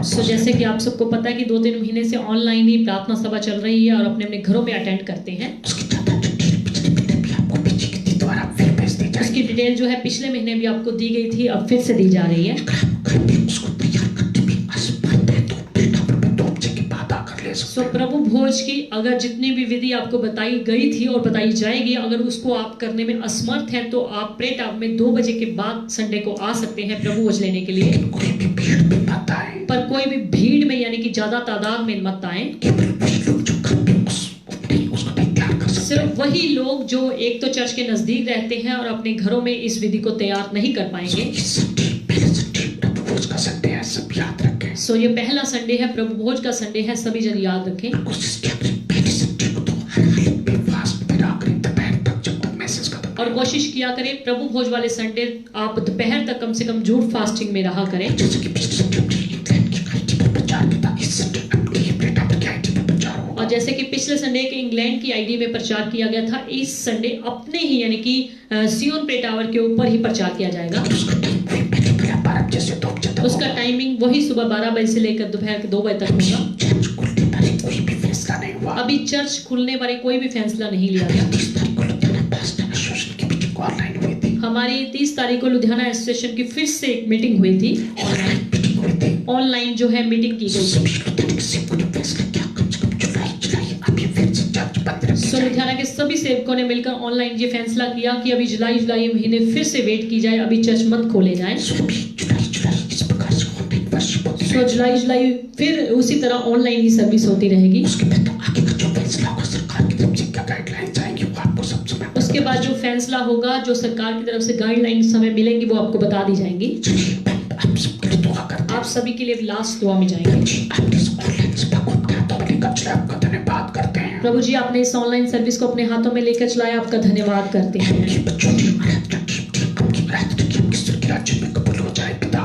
[SPEAKER 6] तो जैसे कि आप सबको पता है कि 2-3 महीने से ऑनलाइन ही प्रार्थना सभा चल रही है और अपने अपने घरों में अटेंड करते हैं। उसकी डिटेल जो है पिछले महीने भी आपको दी गई थी, अब फिर से दी जा रही है। सो प्रभु भोज की अगर जितनी भी विधि आपको बताई गई थी और बताई जाएगी, अगर उसको आप करने में असमर्थ हैं तो आप प्रे टाउन में 2 बजे के बाद संडे को आ सकते हैं प्रभु भोज लेने के लिए। पर कोई भी भीड़ में यानी कि ज्यादा तादाद में मत आए। सिर्फ वही लोग जो एक तो चर्च के नजदीक रहते हैं और अपने घरों में इस विधि को तैयार नहीं कर पाएंगे। सो ये पहला संडे है, प्रभु भोज का संडे है, सभी जन याद रखें। और कोशिश किया करें प्रभु भोज वाले संडे आप दोपहर तक कम से कम झूठ फास्टिंग में रहा करें। और जैसे कि पिछले संडे के इंग्लैंड की आईडी में प्रचार किया गया था, इस संडे अपने ही यानी कि सियोन प्रे टावर के ऊपर ही प्रचार किया जाएगा। उसका टाइमिंग वही सुबह 12 बजे से लेकर दोपहर के 2 बजे तक होगा। अभी चर्च खुलने बारे कोई भी फैसला नहीं लिया गया। हमारी 30 तारीख को लुधियाना एसोसिएशन की फिर से एक मीटिंग हुई थी, ऑनलाइन जो है मीटिंग की गई। सो लुधियाना के सभी सेवकों ने मिलकर ऑनलाइन ये फैसला किया कि अभी जुलाई महीने फिर से वेट की जाए, अभी चर्च मत खोले जाए। तो जुलाई फिर उसी तरह ऑनलाइन ही सर्विस होती रहेगी। उसके बाद जो फैसला होगा, जो सरकार की तरफ से गाइडलाइन समय मिलेंगी, वो आपको बता दी जाएंगी। आप सभी के लिए लास्ट दुआ में जाएंगे। प्रभु जी, आपने इस ऑनलाइन सर्विस को अपने हाथों में लेकर चलाया, आपका धन्यवाद करते हैं।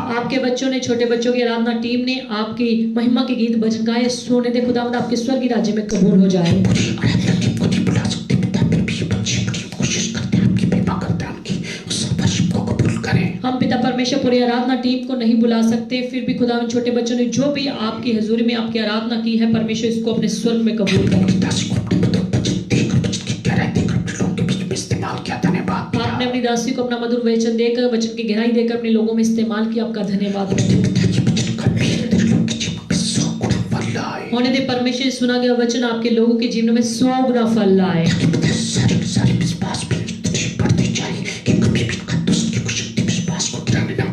[SPEAKER 6] आपके बच्चों ने, छोटे बच्चों की आराधना टीम ने आपकी महिमा के गीत भजन गाए, सोने दे खुदावंद आपके स्वर्गीय राज्य में कबूल हो जाए। हम पिता परमेश्वर पूरी आराधना टीम को नहीं बुला सकते, फिर भी खुदावंद छोटे बच्चों ने जो भी आपकी हजूरी में आपकी आराधना की है, परमेश्वर इसको अपने स्वर्ग में कबूल करें। आपने अपनी दासी को अपना मधुर वचन देकर, वचन की गहराई देकर अपने लोगों में इस्तेमाल किया, आपका धन्यवाद। होने दे परमेश्वर, सुना गया वचन आपके लोगों के जीवन में 100 गुना फल लाए।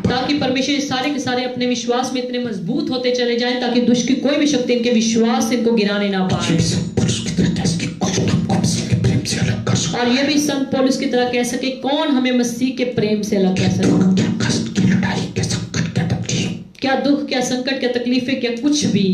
[SPEAKER 6] ताकि परमेश्वर सारे के सारे अपने विश्वास में इतने मजबूत होते चले जाएं, ताकि दुष्ट की कोई भी शक्ति इनके विश्वास इनको गिराने ना पाए। और ये भी संत पौलुस की तरह कह सके, कौन हमें मसीह के प्रेम से अलग कर सकता? क्या दुख, क्या संकट, क्या तकलीफें, क्या कुछ भी।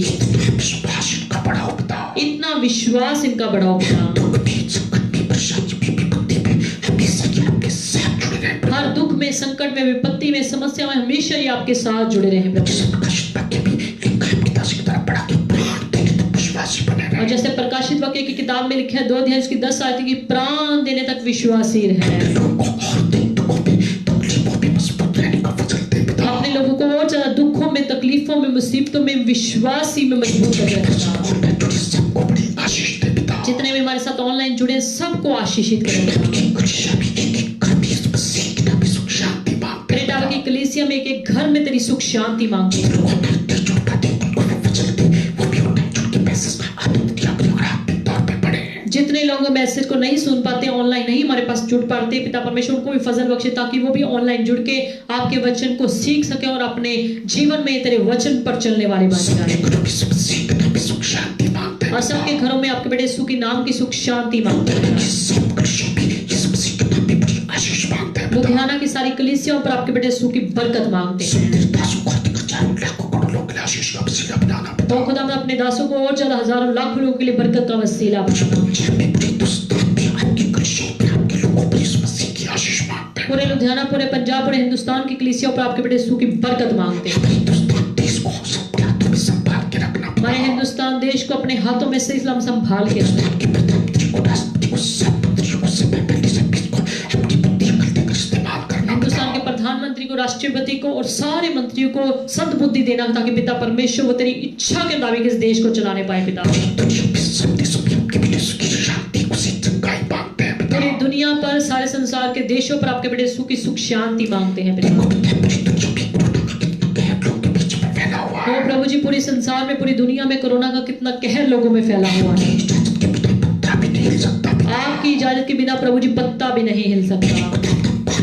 [SPEAKER 6] इतना विश्वास इनका बढ़ाओ पिता।
[SPEAKER 5] दुख में, संकट में, परेशानी में, विपत्ति में हमेशा ये आपके साथ जुड़े रहे प्रभु।
[SPEAKER 6] हर दुख में, संकट में, विपत्ति में, समस्या में हमेशा ये आपके साथ जुड़े रहे प्रभु।
[SPEAKER 5] जैसे प्रकाशित वाक्य में लिखा है, अपनी दासी की तरह पढ़ा कि प्राण देने तक विश्वासी बने
[SPEAKER 6] और
[SPEAKER 5] रहे।
[SPEAKER 6] जैसे प्रकाशित वाक्य की किताब में लिखा है 2 अध्याय उसकी 10 आयत की प्राण देने तक विश्वासी है।
[SPEAKER 5] लोगों को और दिन दुखों में, तकलीफों में मजबूत रहने का वचन दे पिता।
[SPEAKER 6] अपने लोगों को और ज्यादा दुखों में, तकलीफों में, मुसीबतों में, विश्वासी में मजबूत कर रखा।
[SPEAKER 5] और मैं तुझे सबको बड़ी आशीष दे पिता।
[SPEAKER 6] जितने भी हमारे साथ ऑनलाइन जुड़े सबको आशीषित करें।
[SPEAKER 5] एक कलीसिया में एक घर में इस मसीह के नाम में सुख शांति मांगते हैं
[SPEAKER 6] डाल की कलीसिया में एक घर में तेरी सुख शांति मांगती हूँ।
[SPEAKER 5] लोगों ने दिल जोड़ पाते उनको भी वचन दे, वो भी उन्हें जुड़ के मैसेज का आनंद लिया करें और आप तौर पे पढ़े।
[SPEAKER 6] जितने लोग मैसेज को नहीं सुन पाते, ऑनलाइन नहीं हमारे पास जुड़ पाते, पिता परमेश्वर उनको भी फजल बख्शे ताकि वो भी ऑनलाइन जुड़ के आपके वचन को सीख सके और अपने जीवन में तेरे वचन पर चलने वाली बात
[SPEAKER 5] सबके घरों में इस मसीह के नाम में सुख शांति मांगते हैं
[SPEAKER 6] और सबके घरों में आपके बड़े यीशु के नाम की सुख शांति मांगते हैं।
[SPEAKER 5] सब कलीसियों में इस मसीह के नाम में बड़ी आशीष मांगते हैं पिता।
[SPEAKER 6] लुधियाना की सारी कलीसियाओं पर आपके बड़े यीशु की बरकत मांगते हैं।
[SPEAKER 5] तेरे दासों को हर हजारों लाखों करोड़ों लोगों के लिए आशीष का वसीला बनाना पिता।
[SPEAKER 6] तो खुदा मैं अपने दासों को और ज्यादा हजारों लाखों लोगों के लिए बरकत का वसीला बनाना।
[SPEAKER 5] मैं पूरे हिंदुस्तान में आपकी कलीसियों में आपके लोगों पर इस मसीह की आशीष मांगते हैं।
[SPEAKER 6] पूरे लुधियाना, पूरे पंजाब, पूरे हिंदुस्तान की कलीसियाओं पर आपके बड़े यीशु की बरकत मांगते हैं।
[SPEAKER 5] हमारे हिंदुस्तान देश को सबके हाथों में संभाल के रखना पिता।
[SPEAKER 6] हमारे हिंदुस्तान देश को अपने हाथों में से इस्लाम संभाल के रखना।
[SPEAKER 5] हिंदुस्तान के प्रधानमंत्री को, राष्ट्रपति को, सब मंत्रियों को, सब एमएलए से को अपनी बुद्धि अकल देकर इस्तेमाल करना
[SPEAKER 6] हिंदुस्तान के प्रधानमंत्री को, राष्ट्रपति को और सारे मंत्रियों को सद्बुद्धि देना ताकि पिता परमेश्वर वो तेरी इच्छा के मुताबिक इस देश को चलाने पाए पिता।
[SPEAKER 5] दुनिया में सब देशों में आपके बेटे यीशु की शांति उसी चंगाई मांगते हैं पिता।
[SPEAKER 6] पूरी दुनिया पर, सारे संसार के देशों पर आपके बड़े यीशु की सुख शांति मांगते हैं पिता।
[SPEAKER 5] को भी क्या पूरी दुनिया में कोरोना का कितना कहर लोगों के बीच में फैला हुआ है।
[SPEAKER 6] तो प्रभु जी पूरे संसार में, पूरी दुनिया में कोरोना का कितना कहर लोगों में फैला हुआ है।
[SPEAKER 5] इजाजत के बिना पत्ता भी नहीं हिल सकता पिता।
[SPEAKER 6] आपकी इजाजत के बिना प्रभु जी पत्ता भी नहीं हिल सकता।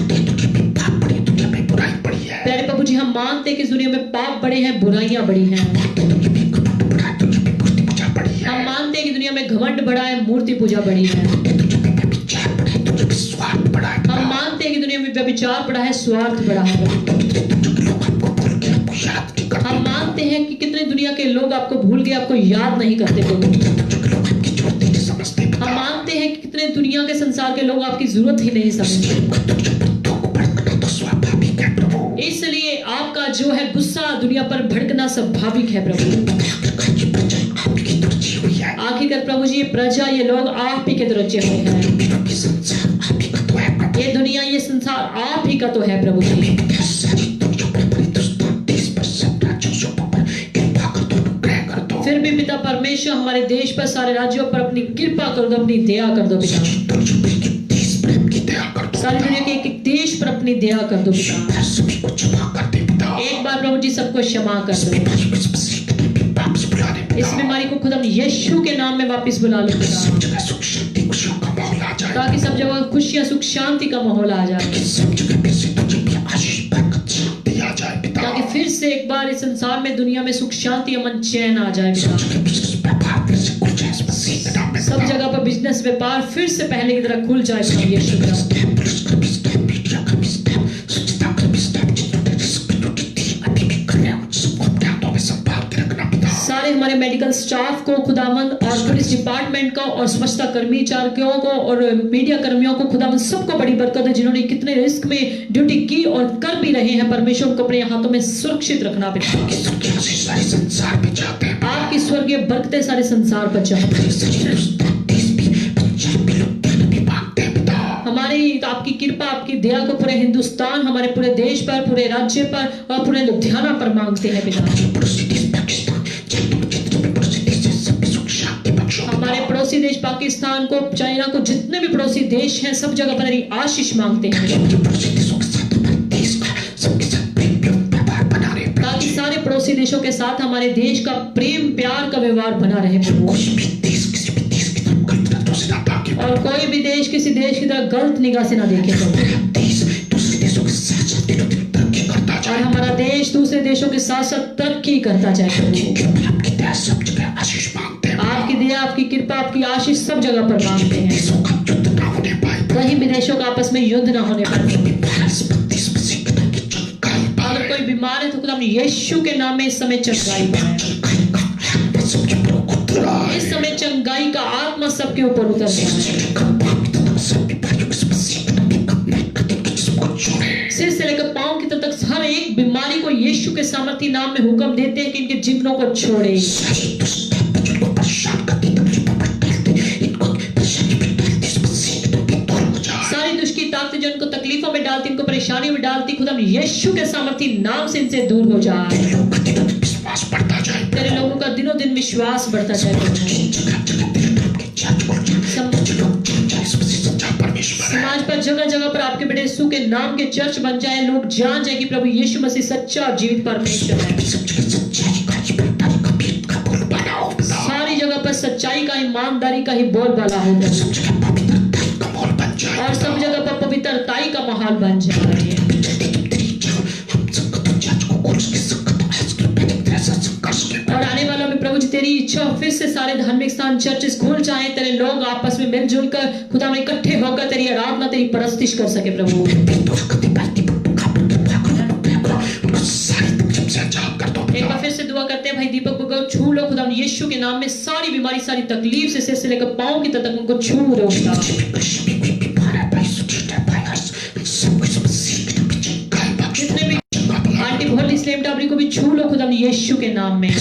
[SPEAKER 5] दुनिया में पाप बड़ी, दुनिया में बुराई बड़ी है।
[SPEAKER 6] प्यारे प्रभु जी हम मानते हैं कि इस दुनिया में पाप बड़े हैं, बुराइयां बड़ी हैं।
[SPEAKER 5] दुनिया में घमंड बड़ा है, दुनिया में मूर्ति पूजा बड़ी है।
[SPEAKER 6] हम मानते हैं कि दुनिया में घमंड बड़ा है, मूर्ति पूजा बड़ी है।
[SPEAKER 5] दुनिया में व्यभिचार बड़ा है, दुनिया में स्वार्थ बड़ा है पिता।
[SPEAKER 6] हम मानते हैं कि दुनिया में व्यभिचार बड़ा है, स्वार्थ बड़ा है।
[SPEAKER 5] दुनिया के लोग आपको भूल के आपको याद नहीं करते।
[SPEAKER 6] हम मानते हैं कि कितने दुनिया के लोग आपको भूल गए, आपको याद नहीं करते प्रभु।
[SPEAKER 5] दुनिया के लोग आपकी जरूरत ही नहीं समझते पिता।
[SPEAKER 6] हम मानते हैं कि कितने दुनिया के संसार के लोग आपकी जरूरत ही नहीं समझते।
[SPEAKER 5] दुनिया पर दुख भड़कना तो स्वाभाविक है प्रभु।
[SPEAKER 6] इसलिए आपका जो है गुस्सा दुनिया पर भड़कना स्वाभाविक है प्रभु।
[SPEAKER 5] आपकी तुरची हुई है।
[SPEAKER 6] आखिरकार प्रभु जी ये प्रजा, ये लोग आप ही के तरचे हुए हैं।
[SPEAKER 5] ये संसार आप ही का तो है प्रभु।
[SPEAKER 6] ये दुनिया, ये संसार आप ही का तो है प्रभु जी।
[SPEAKER 5] सारी दुनिया पर, हिंदुस्तान देश पर, सब राज्यों पर कृपा कर दो, अनुग्रह कर दो।
[SPEAKER 6] फिर भी पिता परमेश्वर हमारे देश पर, सारे राज्यों पर अपनी कृपा कर दो, अपनी दया कर दो पिता।
[SPEAKER 5] देश पर आपकी दया कर दो।
[SPEAKER 6] सारी दुनिया के एक देश पर अपनी दया कर दो पिता।
[SPEAKER 5] सभी को क्षमा कर दे पिता।
[SPEAKER 6] एक बार प्रभु जी सबको क्षमा कर दो।
[SPEAKER 5] वापस बुलाने पिता।
[SPEAKER 6] इस बीमारी को खुद हम यीशु के नाम में वापस बुला लो पिता,
[SPEAKER 5] सब जगह सुख शांति खुशियों का माहौल आ जाए।
[SPEAKER 6] ताकि सब जगह खुशियां, सुख शांति का माहौल आ जाए।
[SPEAKER 5] कि सब जगह पे से तुझे भी आशीष बरकत शांति आ जाए पिता।
[SPEAKER 6] ताकि फिर से एक बार इस संसार में, दुनिया में सुख शांति, अमन, चैन आ जाए
[SPEAKER 5] सब
[SPEAKER 6] पिता।
[SPEAKER 5] जगह बिजनेस व्यापार फिर से खुल जाए इस मसीह के नाम में
[SPEAKER 6] सब
[SPEAKER 5] पिता।
[SPEAKER 6] जगह पर बिजनेस, व्यापार फिर से पहले की तरह खुल जाए प्रभु यीशु के नाम में।
[SPEAKER 5] पुलिस का भी स्टैम्प, मीडिया का भी स्टैम्प, स्वच्छता का भी स्टैम्प, जिन्होंने रिस्क ड्यूटी अभी भी कर रहे हैं उन सबको अपने हाथों में संभाल के रखना पिता।
[SPEAKER 6] सारे हमारे मेडिकल स्टाफ को खुदावंद और पुलिस डिपार्टमेंट को और स्वच्छता कर्मचारियों को और मीडिया कर्मियों को खुदावंद सबको बड़ी बरकत है, जिन्होंने कितने रिस्क में ड्यूटी की और कर भी रहे हैं। परमेश्वर को अपने हाथों में सुरक्षित रखना पिता।
[SPEAKER 5] कि सबके आशीष सारे संसार में जाते हैं।
[SPEAKER 6] आपकी स्वर्गीय बरकतें सारे संसार पर जाए।
[SPEAKER 5] हिंदुस्तान देश भी, पंजाब भी, लुधियाना भी मांगते हैं पिता।
[SPEAKER 6] हमारी आपकी कृपा, आपकी दया को पूरे हिंदुस्तान, हमारे पूरे देश पर, पूरे राज्य पर और पूरे लुधियाना पर मांगते हैं पिता।
[SPEAKER 5] पड़ोसी देश पाकिस्तान, जितने भी पड़ोसी देश हैं, सब में सुख शांति बख्शो पिता।
[SPEAKER 6] हमारे पड़ोसी देश पाकिस्तान को, चाइना को, जितने भी पड़ोसी देश हैं, सब जगह पर तेरी आशीष मांगते हैं
[SPEAKER 5] ताकि पड़ोसी देशों के साथ हमारे देश का सबके साथ प्रेम व्यवहार बना रहे प्रभु।
[SPEAKER 6] ताकि सारे पड़ोसी देशों के साथ हमारे देश का प्रेम प्यार का व्यवहार बना रहे प्रभु।
[SPEAKER 5] कोई भी देश किसी भी देश की तरफ गलत नजरों से ना ताके
[SPEAKER 6] और कोई भी देश किसी देश की तरह गलत निगाह से ना देखे प्रभु।
[SPEAKER 5] हमारा देश दूसरे देशों के साथ साथ दिनों दिन तरक्की करता
[SPEAKER 6] और
[SPEAKER 5] जाए।
[SPEAKER 6] हमारा देश दूसरे देशों के साथ साथ तरक्की करता जाए प्रभु।
[SPEAKER 5] क्योंकि आपकी दया सब जगह आशीष मांगते हैं।
[SPEAKER 6] आपकी दया, आपकी कृपा, आपकी आशीष सब जगह पर मांगते हैं।
[SPEAKER 5] देशों का युद्ध ना होने पाए।
[SPEAKER 6] कहीं भी देशों का आपस में युद्ध ना होने पाए। अगर कोई बीमार है तो खुदा हम यीशु के नाम में इस समय चंगाई पाए।
[SPEAKER 5] सबके ऊपर उतरा है।
[SPEAKER 6] इस समय चंगाई का आत्मा सबके ऊपर उतर रहा है।
[SPEAKER 5] सब बीमारियों के समस्या जिसको छोड़े
[SPEAKER 6] सिर से लेकर पांव की तल तक हर एक बीमारी को यीशु के सामर्थी नाम में हुक्म देते हैं कि इनके जीवनों को छोड़े।
[SPEAKER 5] सारी दुष्ट जिनको परेशान करती तकलीफों में डालते इनको परेशानी में डालती समस्या में दूर हो जाए।
[SPEAKER 6] सारी दुष्ट की ताकतें जो इनको तकलीफों में डालती, इनको परेशानी में डालती, खुदा यीशु के सामर्थी नाम से इनसे दूर हो जाए।
[SPEAKER 5] तेरे लोगों का दिन विश्वास बढ़ता जाए।
[SPEAKER 6] तेरे लोगों का दिनों दिन विश्वास बढ़ता जाए।
[SPEAKER 5] जगह जगह तेरे नाम की जांच हो जाए। जो लोग जान जाए इस मसीह सच्चा परमेश्वर है।
[SPEAKER 6] समाज पर जगह जगह पर आपके बेटे यीशु के नाम के चर्च बन जाए, लोग जान जाए कि प्रभु यीशु मसीह सच्चा और जीवित परमेश्वर है।
[SPEAKER 5] सब जगह सच्चाई का ईमानदारी का भेद का बोलबाला होगा।
[SPEAKER 6] सारी जगह पर सच्चाई का ईमानदारी का ही बोलबाला होगा
[SPEAKER 5] सब जगह पवित्रता का माहौल बन जाए।
[SPEAKER 6] और सब जगह पर पवित्रताई का माहौल बन जाए। और आने वालों में प्रभु जी तेरी इच्छा फिर से सारे धार्मिक स्थान चर्चेस खुल जाए, तेरे लोग आपस में मिलजुल कर खुदा में इकट्ठे होकर तेरी आराधना तेरी परस्तिश कर सके प्रभु। एक बार फिर से दुआ करते हैं भाई दीपक को छू लो खुदा यीशु के नाम में। सारी बीमारी सारी तकलीफ से सिर से लेकर पांव की तक उनको छू लो खुदा। जितने भी आंटी भोली स्लेम टाबरी को भी छू लो खुदा यीशु के नाम में।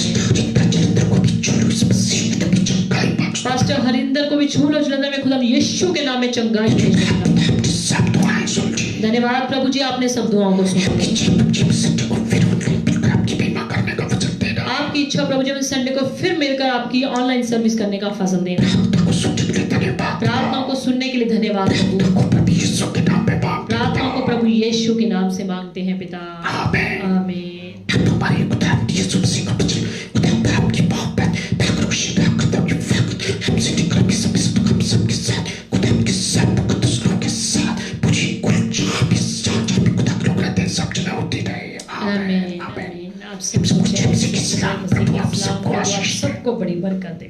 [SPEAKER 6] पास्टर हरिंदर को भी छू लो जलंधर में खुदा यीशु के नाम में चंगाई भेजना। धन्यवाद प्रभु जी, आपने सब दुआओं को सुना। आपकी इच्छा प्रभु जी हमें संडे को फिर मिलकर आपकी ऑनलाइन सर्विस करने का फजल देना। प्रार्थनाओं को सुनने के लिए धन्यवाद प्रभु। प्रार्थनाओं को प्रभु यीशु के नाम से मांगते हैं पिता, आमीन। आमीन। आप सबको बड़ी बरकत दे।